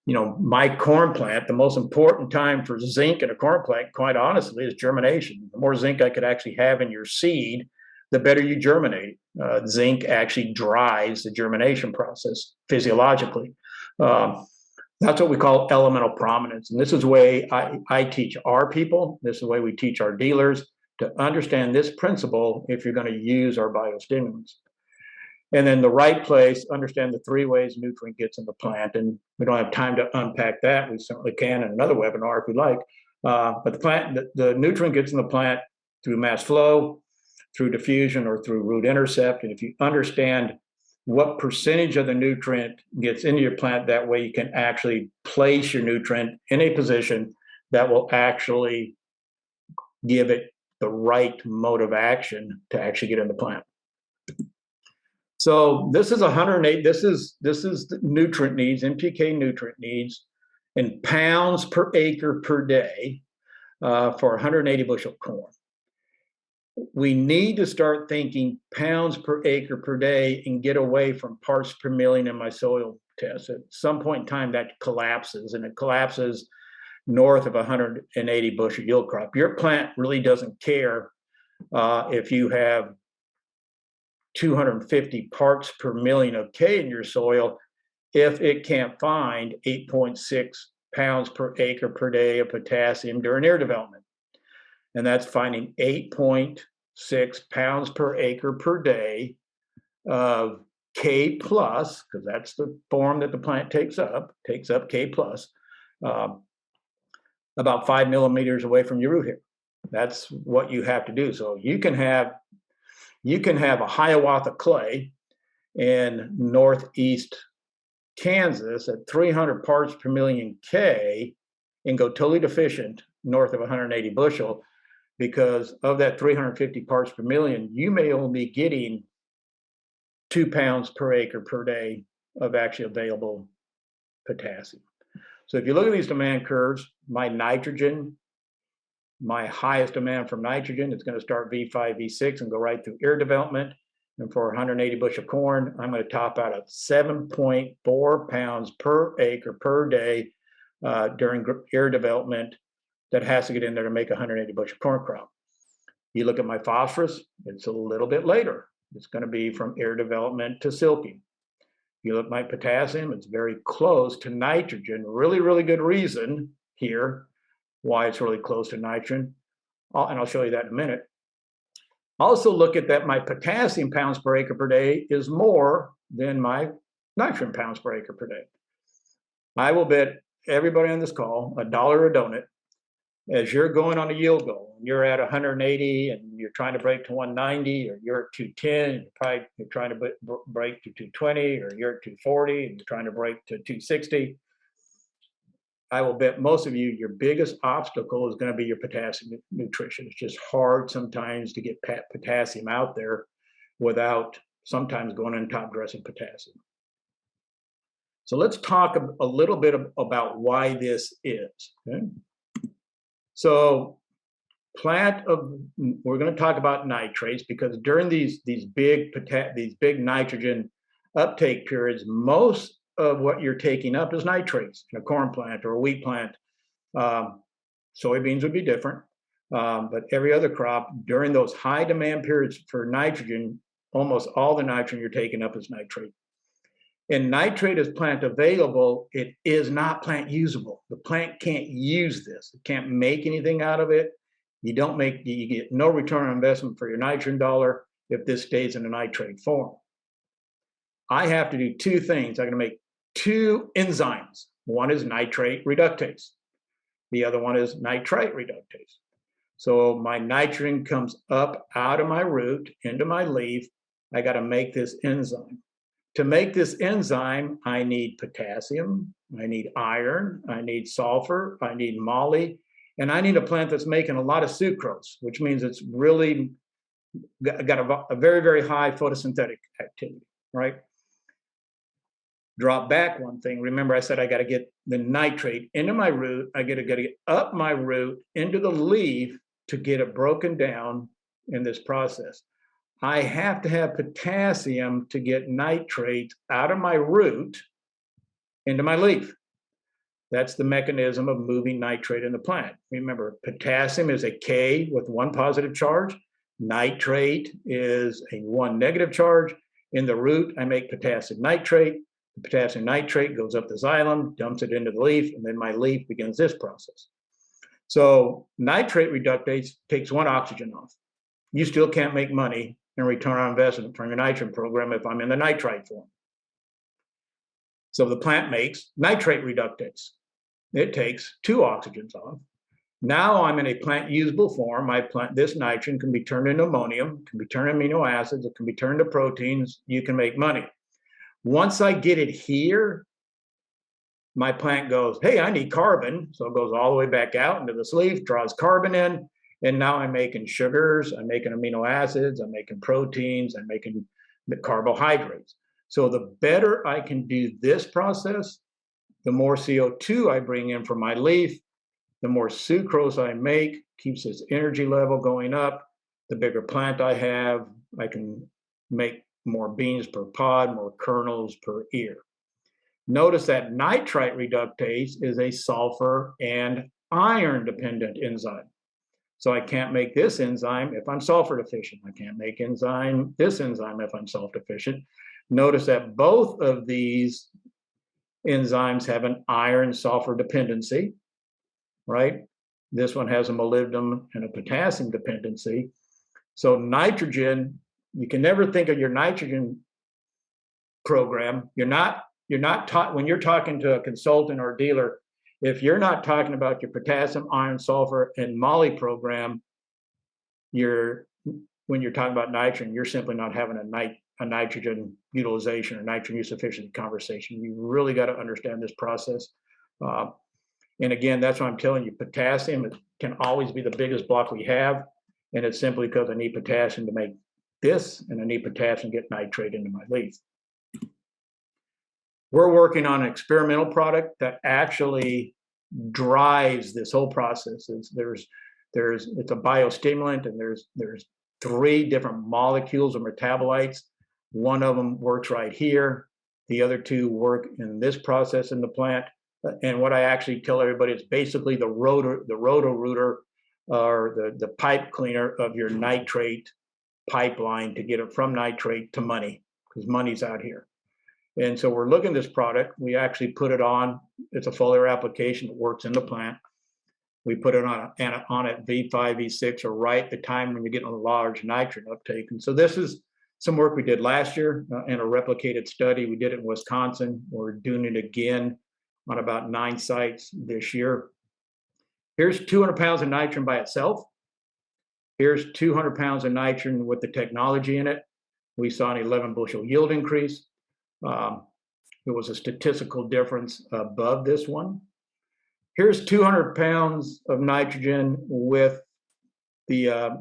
You know, my corn plant, the most important time for zinc in a corn plant, quite honestly, is germination. The more zinc I could actually have in your seed, the better you germinate. Zinc actually drives the germination process physiologically. That's what we call elemental prominence. And this is the way I teach our people. This is the way we teach our dealers to understand this principle if you're going to use our biostimulants. And then the right place, understand the 3 ways nutrient gets in the plant. And we don't have time to unpack that. We certainly can in another webinar if we like. But the nutrient gets in the plant through mass flow, through diffusion, or through root intercept. And if you understand what percentage of the nutrient gets into your plant, that way you can actually place your nutrient in a position that will actually give it the right mode of action to actually get in the plant. So this is 108. This is the nutrient needs, NPK nutrient needs, in pounds per acre per day for 180 bushel corn. We need to start thinking pounds per acre per day and get away from parts per million in my soil test. At some point in time, that collapses, and it collapses north of 180 bushel yield crop. Your plant really doesn't care if you have 250 parts per million of K in your soil if it can't find 8.6 pounds per acre per day of potassium during air development. And that's finding 8.6 pounds per acre per day of K plus, because that's the form that the plant takes up K plus, about 5 millimeters away from your root hair. That's what you have to do. So you can have a Hiawatha clay in northeast Kansas at 300 parts per million K and go totally deficient north of 180 bushel, because of that 350 parts per million, you may only be getting 2 pounds per acre per day of actually available potassium. So if you look at these demand curves, my nitrogen, my highest demand from nitrogen is going to start V5, V6 and go right through ear development. And for 180 bushel corn, I'm going to top out at 7.4 pounds per acre per day during ear development that has to get in there to make a 180 bushel corn crop. You look at my phosphorus, it's a little bit later. It's going to be from ear development to silking. You look at my potassium, it's very close to nitrogen. Really, really good reason here why it's really close to nitrogen. And I'll show you that in a minute. Also look at that my potassium pounds per acre per day is more than my nitrogen pounds per acre per day. I will bet everybody on this call $1 a donut, as you're going on a yield goal, and you're at 180 and you're trying to break to 190, or you're at 210, you're trying to break to 220, or you're at 240 and you're trying to break to 260. I will bet most of you, your biggest obstacle is going to be your potassium nutrition. It's just hard sometimes to get potassium out there without sometimes going on top dressing potassium. So let's talk a little bit about why this is. Okay? So we're going to talk about nitrates, because during these big nitrogen uptake periods, most of what you're taking up is nitrates in a corn plant or a wheat plant. Soybeans would be different, but every other crop during those high demand periods for nitrogen, almost all the nitrogen you're taking up is nitrate. And nitrate is plant available. It is not plant usable. The plant can't use this. It can't make anything out of it. You get no return on investment for your nitrogen dollar if this stays in a nitrate form. I have to do two things. I'm going to make two enzymes. One is nitrate reductase. The other one is nitrite reductase. So my nitrogen comes up out of my root into my leaf. I got to make this enzyme. To make this enzyme, I need potassium, I need iron, I need sulfur, I need moly, and I need a plant that's making a lot of sucrose, which means it's really got a very, very high photosynthetic activity, right? Drop back one thing. Remember, I said I got to get the nitrate into my root. I got to get up my root into the leaf to get it broken down in this process. I have to have potassium to get nitrate out of my root into my leaf. That's the mechanism of moving nitrate in the plant. Remember, potassium is a K with one positive charge. Nitrate is a one negative charge. In the root, I make potassium nitrate. The potassium nitrate goes up the xylem, dumps it into the leaf, and then my leaf begins this process. So nitrate reductase takes one oxygen off. You still can't make money in return on investment from your nitrogen program if I'm in the nitrite form. So the plant makes nitrate reductase. It takes two oxygens off. Now I'm in a plant usable form. This nitrogen can be turned into ammonium, can be turned into amino acids, it can be turned to proteins. You can make money. Once I get it here, my plant goes, hey, I need carbon. So it goes all the way back out into this leaf, draws carbon in. And now I'm making sugars, I'm making amino acids, I'm making proteins, I'm making the carbohydrates. So the better I can do this process, the more CO2 I bring in from my leaf, the more sucrose I make, keeps its energy level going up. The bigger plant I have, I can make more beans per pod, more kernels per ear. Notice that nitrite reductase is a sulfur and iron dependent enzyme. So I can't make this enzyme if I'm sulfur deficient. I can't make this enzyme if I'm sulfur deficient. Notice that both of these enzymes have an iron sulfur dependency, right? This one has a molybdenum and a potassium dependency. So nitrogen, you can never think of your nitrogen program. You're not taught when you're talking to a consultant or a dealer. If you're not talking about your potassium, iron, sulfur, and moly program, you're when you're talking about nitrogen, you're simply not having a nitrogen utilization or nitrogen use efficiency conversation. You really got to understand this process. And again, that's why I'm telling you, potassium can always be the biggest block we have. And it's simply because I need potassium to make this, and I need potassium to get nitrate into my leaf. We're working on an experimental product that actually drives this whole process. It's a biostimulant, and there's 3 different molecules or metabolites. One of them works right here. The other 2 work in this process in the plant. And what I actually tell everybody is basically the roto-rooter or the pipe cleaner of your nitrate pipeline to get it from nitrate to money, because money's out here. And so we're looking at this product. We actually put it on. It's a foliar application that works in the plant. We put it on at V5, V6, or right at the time when you're getting a large nitrogen uptake. And so this is some work we did last year in a replicated study. We did it in Wisconsin. We're doing it again on about 9 sites this year. Here's 200 pounds of nitrogen by itself. Here's 200 pounds of nitrogen with the technology in it. We saw an 11 bushel yield increase. It was a statistical difference above this one. Here's 200 pounds of nitrogen with the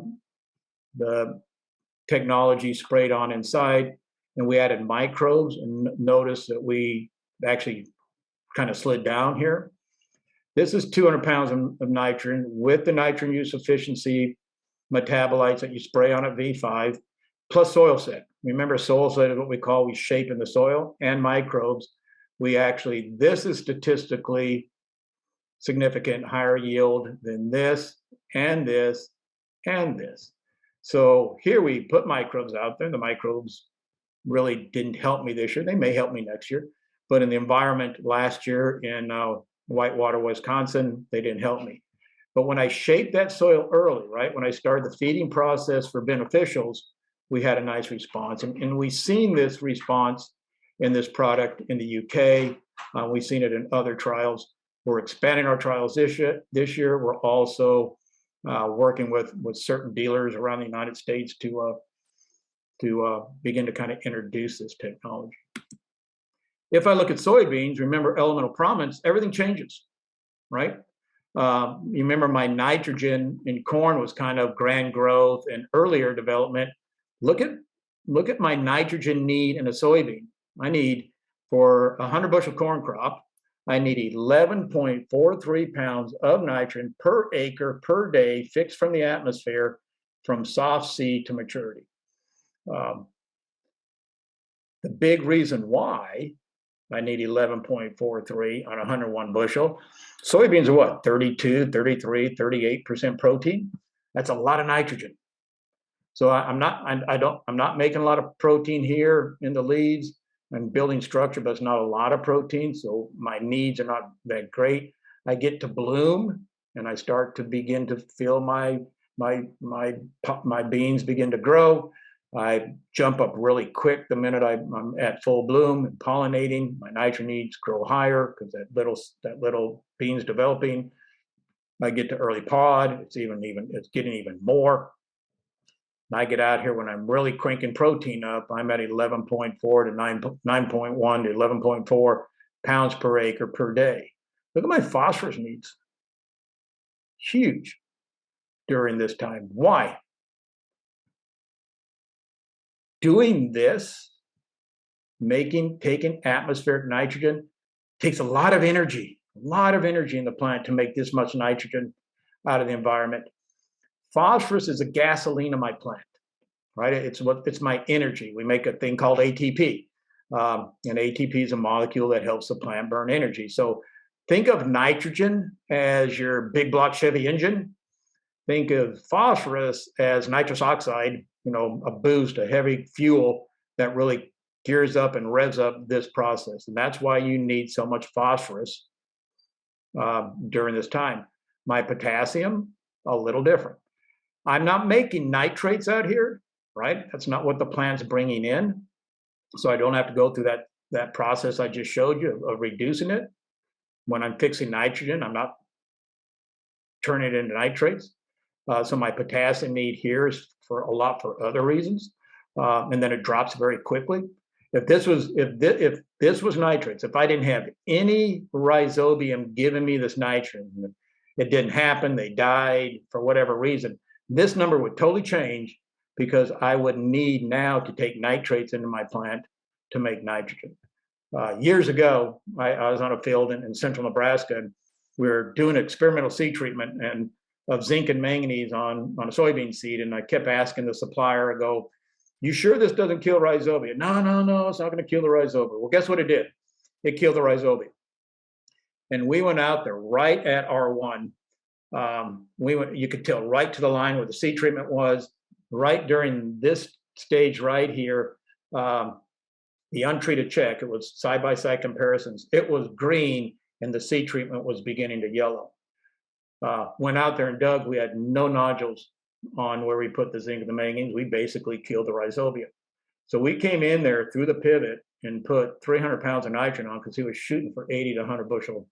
technology sprayed on inside, and we added microbes, and notice that we actually kind of slid down here. This is 200 pounds of nitrogen with the nitrogen use efficiency metabolites that you spray on at V5, plus soil set. Remember, soil set is what we shape in the soil, and microbes. This is statistically significant higher yield than this and this and this. So here we put microbes out there. The microbes really didn't help me this year. They may help me next year. But in the environment last year in Whitewater, Wisconsin, they didn't help me. But when I shaped that soil early, right, when I started the feeding process for beneficials, we had a nice response. And we've seen this response in this product in the UK. We've seen it in other trials. We're expanding our trials this year. We're also working with certain dealers around the United States to begin to kind of introduce this technology. If I look at soybeans, remember elemental prominence, everything changes, right? You remember my nitrogen in corn was kind of grand growth and earlier development. Look at my nitrogen need in a soybean. I need, for a 100 bushel corn crop, I need 11.43 pounds of nitrogen per acre per day fixed from the atmosphere from soft seed to maturity. The big reason why I need 11.43 on 101 bushel. Soybeans are what, 32, 33, 38% protein? That's a lot of nitrogen. So I'm not making a lot of protein here in the leaves. I'm building structure, but it's not a lot of protein. So my needs are not that great. I get to bloom and I start to begin to feel my beans begin to grow. I jump up really quick the minute I'm at full bloom and pollinating. My nitrogen needs grow higher because that little bean's developing. I get to early pod. It's getting even more. I get out here when I'm really cranking protein up. I'm at 11.4 to 9.1 to 11.4 pounds per acre per day. Look at my phosphorus needs. Huge during this time. Why? Doing this, taking atmospheric nitrogen, takes a lot of energy in the plant to make this much nitrogen out of the environment. Phosphorus is a gasoline of my plant, right? It's my energy. We make a thing called ATP. And ATP is a molecule that helps the plant burn energy. So think of nitrogen as your big block Chevy engine. Think of phosphorus as nitrous oxide, a boost, a heavy fuel that really gears up and revs up this process. And that's why you need so much phosphorus during this time. My potassium, a little different. I'm not making nitrates out here, right? That's not what the plant's bringing in. So I don't have to go through that process I just showed you of reducing it. When I'm fixing nitrogen, I'm not turning it into nitrates. So my potassium need here is for a lot for other reasons, and then it drops very quickly. If this was nitrates, if I didn't have any rhizobium giving me this nitrogen, it didn't happen, they died for whatever reason, this number would totally change because I would need now to take nitrates into my plant to make nitrogen. Years ago, I was on a field in central Nebraska, and we were doing experimental seed treatment and of zinc and manganese on a soybean seed, and I kept asking the supplier, I go, "You sure this doesn't kill rhizobia?" No, it's not going to kill the rhizobia. Well, guess what it did? It killed the rhizobia. And we went out there right at R1. You could tell right to the line where the seed treatment was, right during this stage right here, the untreated check, it was side-by-side comparisons. It was green and the seed treatment was beginning to yellow. Went out there and dug, we had no nodules on where we put the zinc and the manganese. We basically killed the rhizobia. So we came in there through the pivot and put 300 pounds of nitrogen on because he was shooting for 80 to 100 bushel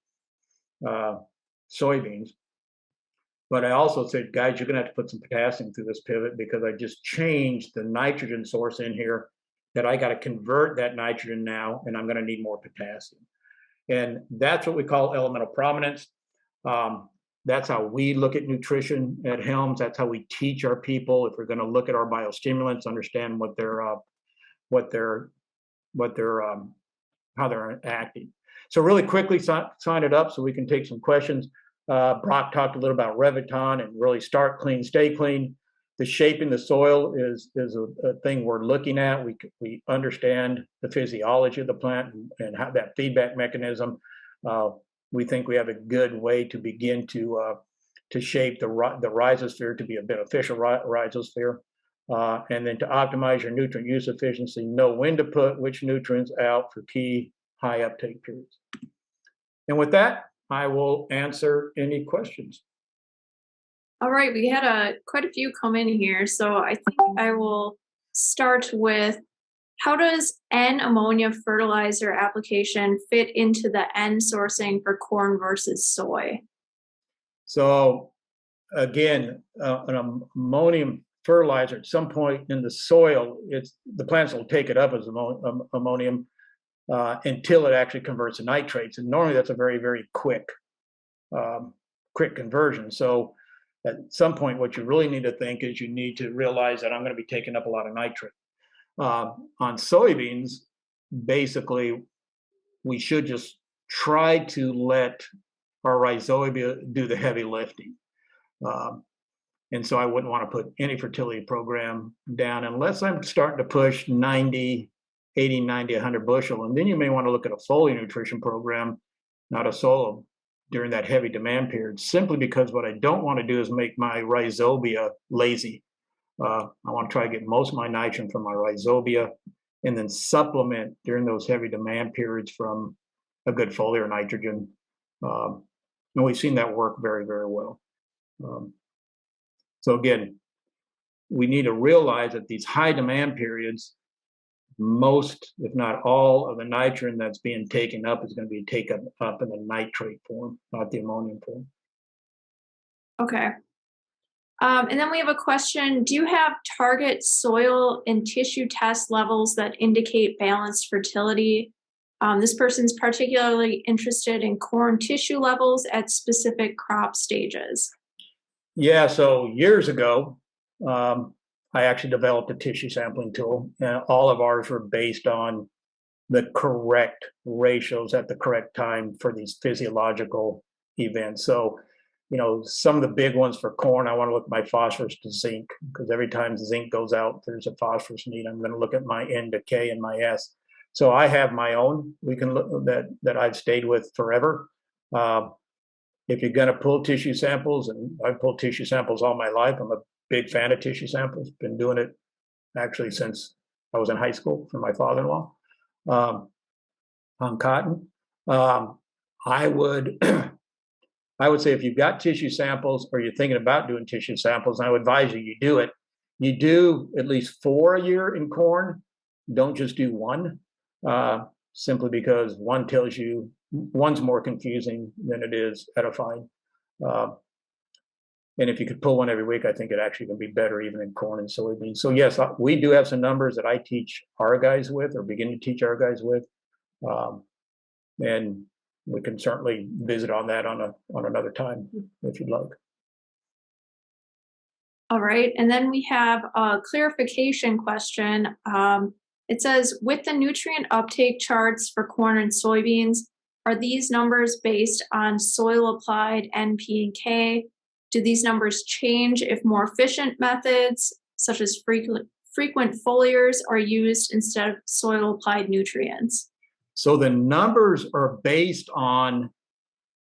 soybeans. But I also said, guys, you're going to have to put some potassium through this pivot because I just changed the nitrogen source in here, that I got to convert that nitrogen now, and I'm going to need more potassium. And that's what we call elemental prominence. That's how we look at nutrition at HELMS. That's how we teach our people. If we're going to look at our biostimulants, understand how they're acting. So really quickly, sign it up so we can take some questions. Brock talked a little about Reviton and really start clean, stay clean. The shaping the soil is a thing we're looking at. We understand the physiology of the plant and how that feedback mechanism. We think we have a good way to begin to shape the rhizosphere to be a beneficial rhizosphere, and then to optimize your nutrient use efficiency, know when to put which nutrients out for key high uptake periods. And with that, I will answer any questions. All right, we had quite a few come in here, so I think I will start with, how does N-ammonia fertilizer application fit into the N sourcing for corn versus soy? So again, an ammonium fertilizer at some point in the soil, the plants will take it up as ammonium until it actually converts to nitrates. And normally that's a very, very quick conversion. So at some point, what you really need to think is you need to realize that I'm going to be taking up a lot of nitrate. On soybeans, basically, we should just try to let our rhizobia do the heavy lifting. And so I wouldn't want to put any fertility program down unless I'm starting to push 80, 90, 100 bushel. And then you may want to look at a foliar nutrition program, not a solo, during that heavy demand period, simply because what I don't want to do is make my rhizobia lazy. I want to try to get most of my nitrogen from my rhizobia and then supplement during those heavy demand periods from a good foliar nitrogen. And we've seen that work very, very well. So again, we need to realize that these high demand periods, most, if not all, of the nitrogen that's being taken up is going to be taken up in the nitrate form, not the ammonium form. Okay. And then we have a question. Do you have target soil and tissue test levels that indicate balanced fertility? This person's particularly interested in corn tissue levels at specific crop stages. Yeah, so years ago, I actually developed a tissue sampling tool, and all of ours were based on the correct ratios at the correct time for these physiological events. So, some of the big ones for corn, I want to look at my phosphorus to zinc, because every time zinc goes out, there's a phosphorus need. I'm going to look at my N to K and my S. So I have my own. We can look that I've stayed with forever. If you're going to pull tissue samples, and I've pulled tissue samples all my life, I'm a big fan of tissue samples. Been doing it actually since I was in high school for my father-in-law on cotton. I would say if you've got tissue samples or you're thinking about doing tissue samples, and I would advise you do it. You do at least 4 a year in corn. Don't just do one, simply because one's more confusing than it is edifying. And if you could pull one every week, I think it actually can be better even in corn and soybeans. So yes, we do have some numbers that I teach our guys with, or begin to teach our guys with. And we can certainly visit on that on another time if you'd like. All right, and then we have a clarification question. It says, with the nutrient uptake charts for corn and soybeans, are these numbers based on soil applied NP and K? Do these numbers change if more efficient methods, such as frequent foliars, are used instead of soil applied nutrients? So the numbers are based on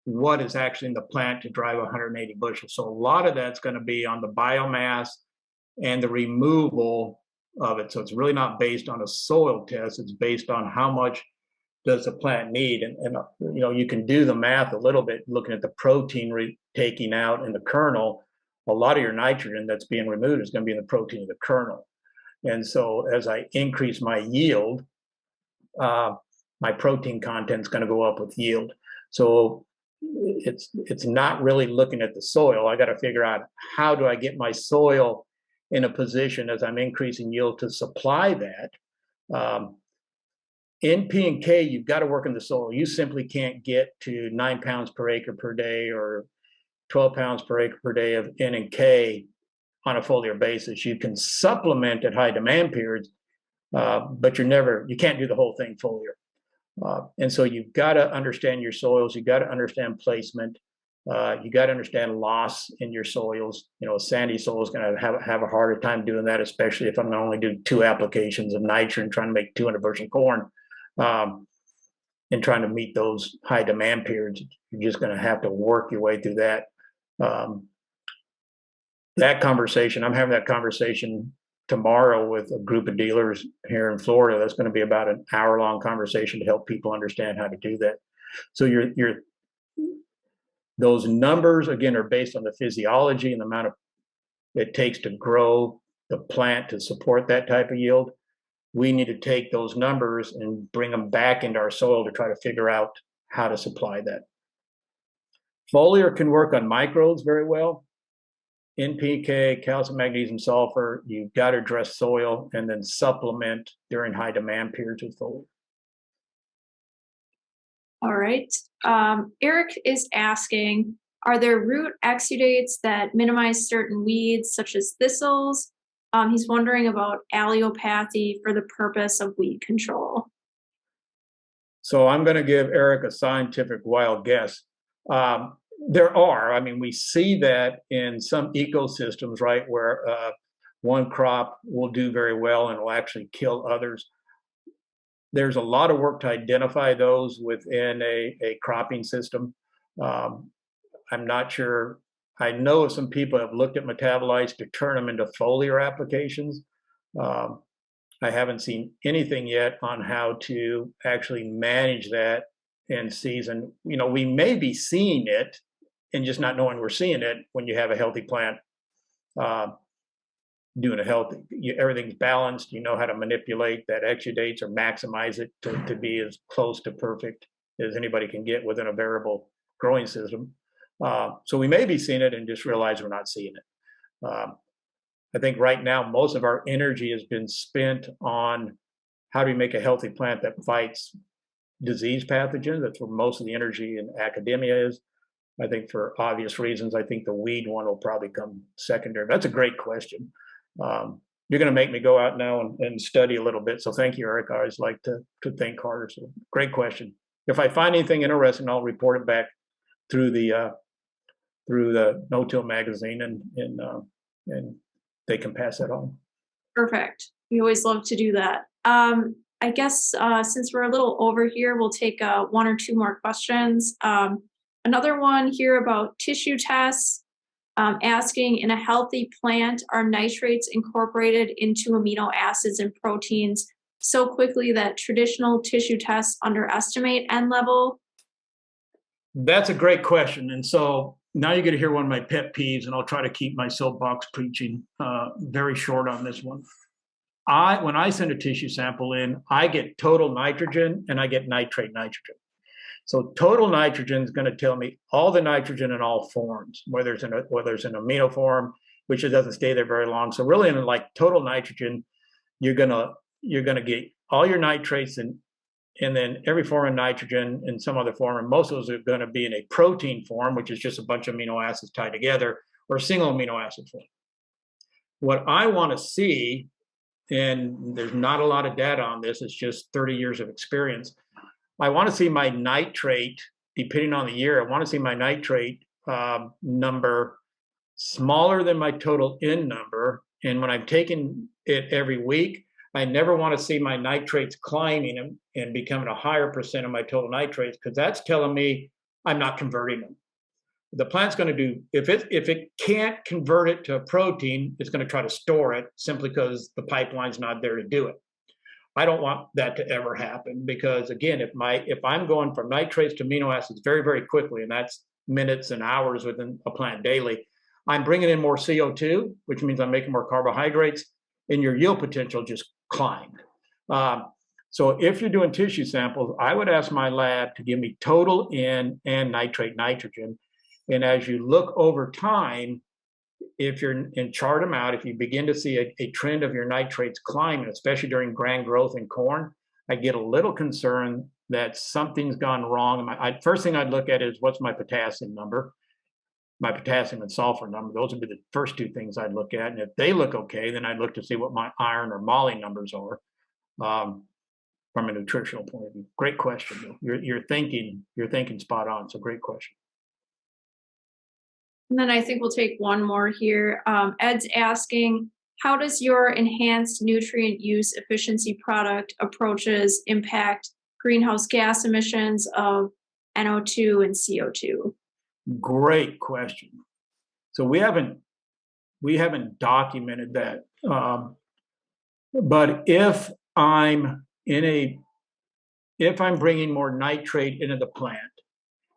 what is actually in the plant to drive 180 bushels. So a lot of that's going to be on the biomass and the removal of it. So it's really not based on a soil test. It's based on how much does the plant need. And you know, you can do the math a little bit looking at the protein taking out in the kernel. A lot of your nitrogen that's being removed is going to be in the protein of the kernel. And so as I increase my yield, my protein content is going to go up with yield. So it's not really looking at the soil. I got to figure out, how do I get my soil in a position as I'm increasing yield to supply that. NP and K, you've got to work in the soil. You simply can't get to 9 pounds per acre per day or 12 pounds per acre per day of N and K on a foliar basis. You can supplement at high demand periods, but you can't do the whole thing foliar. And so you've got to understand your soils. You've got to understand placement. You got to understand loss in your soils. You know, a sandy soil is going to have a harder time doing that, especially if I'm going to only do 2 applications of nitrogen trying to make 200 bushel corn, and trying to meet those high demand periods. You're just going to have to work your way through that. That conversation, I'm having that conversation tomorrow with a group of dealers here in Florida. That's going to be about an hour-long conversation to help people understand how to do that. So those numbers, again, are based on the physiology and the amount of it takes to grow the plant to support that type of yield. We need to take those numbers and bring them back into our soil to try to figure out how to supply that. Foliar can work on microbes very well. NPK, calcium, magnesium, sulfur, you've got to address soil and then supplement during high demand periods with foliar. All right. Eric is asking, are there root exudates that minimize certain weeds, such as thistles? He's wondering about allelopathy for the purpose of weed control. So I'm going to give Eric a scientific wild guess. There are, I mean, we see that in some ecosystems, right, where one crop will do very well and will actually kill others. There's a lot of work to identify those within a cropping system. I'm not sure. I know some people have looked at metabolites to turn them into foliar applications. I haven't seen anything yet on how to actually manage that in season. You know, we may be seeing it and just not knowing we're seeing it when you have a healthy plant doing a healthy, everything's balanced. You know how to manipulate that exudates or maximize it to be as close to perfect as anybody can get within a variable growing system. So we may be seeing it and just realize we're not seeing it. I think right now, most of our energy has been spent on how do we make a healthy plant that fights disease pathogens. That's where most of the energy in academia is. I think for obvious reasons, I think the weed one will probably come secondary. That's a great question. You're going to make me go out now and study a little bit. So thank you, Eric. I always like to think harder. So great question. If I find anything interesting, I'll report it back through the No-Till magazine, and they can pass that on. Perfect. We always love to do that. I guess since we're a little over here, we'll take 1 or 2 more questions. Another one here about tissue tests, asking, in a healthy plant, are nitrates incorporated into amino acids and proteins so quickly that traditional tissue tests underestimate N level? That's a great question. And so now you get to hear one of my pet peeves, and I'll try to keep my soapbox preaching very short on this one. When I send a tissue sample in, I get total nitrogen and I get nitrate nitrogen. So total nitrogen is going to tell me all the nitrogen in all forms, whether it's an amino form, which it doesn't stay there very long. So really, in like total nitrogen, you're gonna get all your nitrates and then every form of nitrogen in some other form, and most of those are going to be in a protein form, which is just a bunch of amino acids tied together, or a single amino acid form. What I want to see, and there's not a lot of data on this, it's just 30 years of experience. I want to see my nitrate, depending on the year, I want to see my nitrate number smaller than my total N number. And when I'm taking it every week, I never want to see my nitrates climbing and becoming a higher percent of my total nitrates, because that's telling me I'm not converting them. The plant's going to do, if it can't convert it to a protein, it's going to try to store it simply because the pipeline's not there to do it. I don't want that to ever happen, because again, if I'm going from nitrates to amino acids very, very quickly, and that's minutes and hours within a plant daily, I'm bringing in more CO2, which means I'm making more carbohydrates, and your yield potential just climbed. So if you're doing tissue samples, I would ask my lab to give me total N and nitrate nitrogen. And as you look over time, if you're in chart them out, if you begin to see a trend of your nitrates climbing, especially during grand growth in corn, I get a little concerned that something's gone wrong. First thing I'd look at is what's my potassium number, my potassium and sulfur number. Those would be the first two things I'd look at. And if they look okay, then I'd look to see what my iron or moly numbers are from a nutritional point of view. Great question. You're thinking spot on. So great question. And then I think we'll take one more here. Ed's asking, how does your enhanced nutrient use efficiency product approaches impact greenhouse gas emissions of NO2 and CO2? Great question. So we haven't documented that. But if I'm bringing more nitrate into the plant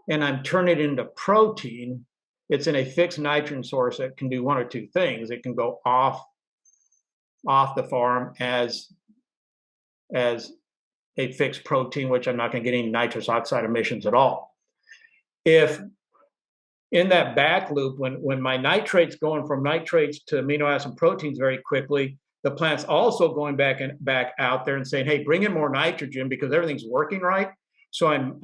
and I'm turning it into protein, it's in a fixed nitrogen source that can do one or two things. It can go off the farm as a fixed protein, which I'm not going to get any nitrous oxide emissions at all. If in that back loop, when my nitrates going from nitrates to amino acid proteins very quickly, the plant's also going back out there and saying, "Hey, bring in more nitrogen because everything's working right." So I'm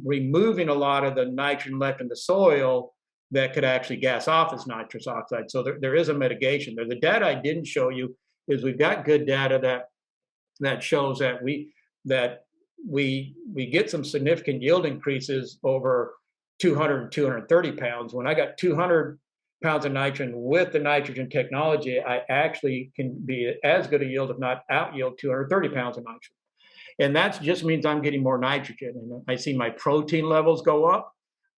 removing a lot of the nitrogen left in the soil that could actually gas off as nitrous oxide. So there is a mitigation there. The data I didn't show you is we've got good data that shows that we get some significant yield increases over 200 and 230 pounds. When I got 200 pounds of nitrogen with the nitrogen technology, I actually can be as good a yield, if not out yield 230 pounds of nitrogen. And that just means I'm getting more nitrogen. And I see my protein levels go up.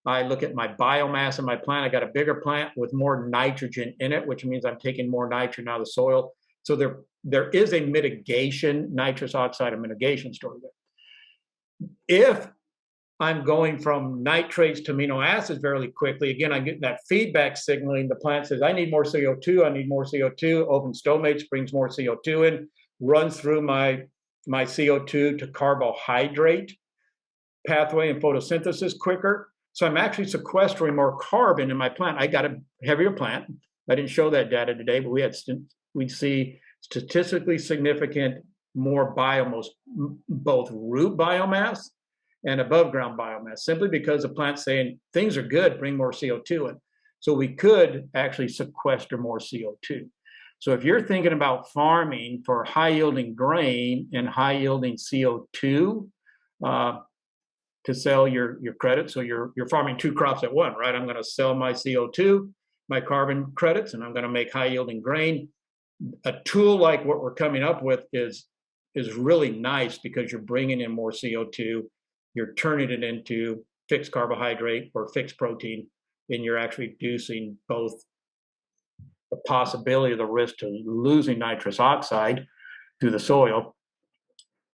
I look at my biomass in my plant. I got a bigger plant with more nitrogen in it, which means I'm taking more nitrogen out of the soil. So there is a mitigation, nitrous oxide mitigation story there. If I'm going from nitrates to amino acids very quickly, again, I'm getting that feedback signaling. The plant says, I need more CO2, I need more CO2. Open stomates brings more CO2 in, runs through my CO2 to carbohydrate pathway and photosynthesis quicker. So I'm actually sequestering more carbon in my plant. I got a heavier plant. I didn't show that data today, but we see statistically significant more biomass, both root biomass and above ground biomass, simply because the plant's saying things are good, bring more CO2 in. So we could actually sequester more CO2. So if you're thinking about farming for high yielding grain and high yielding CO2 to sell your credits, so you're farming two crops at one, right? I'm going to sell my CO2, my carbon credits, and I'm going to make high yielding grain. A tool like what we're coming up with is really nice because you're bringing in more CO2, you're turning it into fixed carbohydrate or fixed protein, and you're actually reducing both the possibility of the risk to losing nitrous oxide to the soil,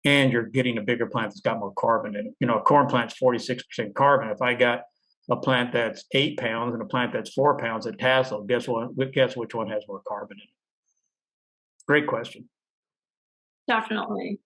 and you're getting a bigger plant that's got more carbon in it. You know, a corn plant's 46% carbon. If I got a plant that's 8 pounds and a plant that's 4 pounds at tassel, guess which one has more carbon in it? Great question. Definitely.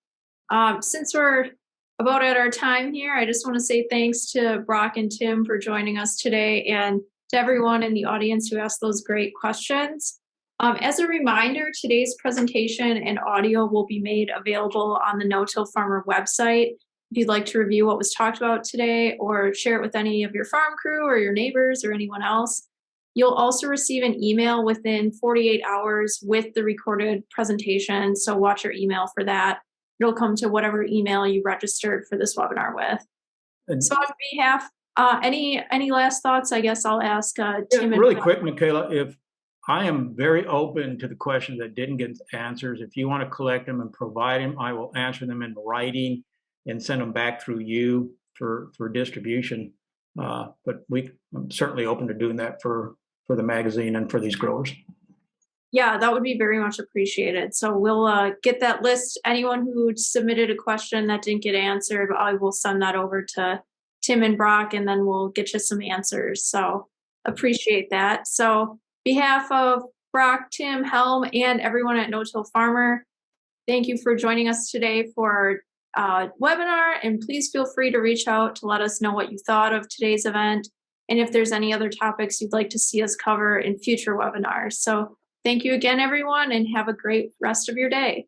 Since we're about at our time here. I just want to say thanks to Brock and Tim for joining us today, and to everyone in the audience who asked those great questions. As a reminder, today's presentation and audio will be made available on the No-Till Farmer website. If you'd like to review what was talked about today or share it with any of your farm crew or your neighbors or anyone else, you'll also receive an email within 48 hours with the recorded presentation, so watch your email for that. It'll come to whatever email you registered for this webinar with. So on behalf, any last thoughts? I guess I'll ask Tim. Really quick, Michaela, if I am very open to the questions that didn't get answers. If you want to collect them and provide them, I will answer them in writing and send them back through you for distribution. But I'm certainly open to doing that for the magazine and for these growers. Yeah, that would be very much appreciated. So we'll get that list. Anyone who submitted a question that didn't get answered, I will send that over to Tim and Brock, and then we'll get you some answers. So appreciate that. So behalf of Brock, Tim, HELM, and everyone at No-Till Farmer, thank you for joining us today for our webinar, and please feel free to reach out to let us know what you thought of today's event, and if there's any other topics you'd like to see us cover in future webinars. So thank you again, everyone, and have a great rest of your day.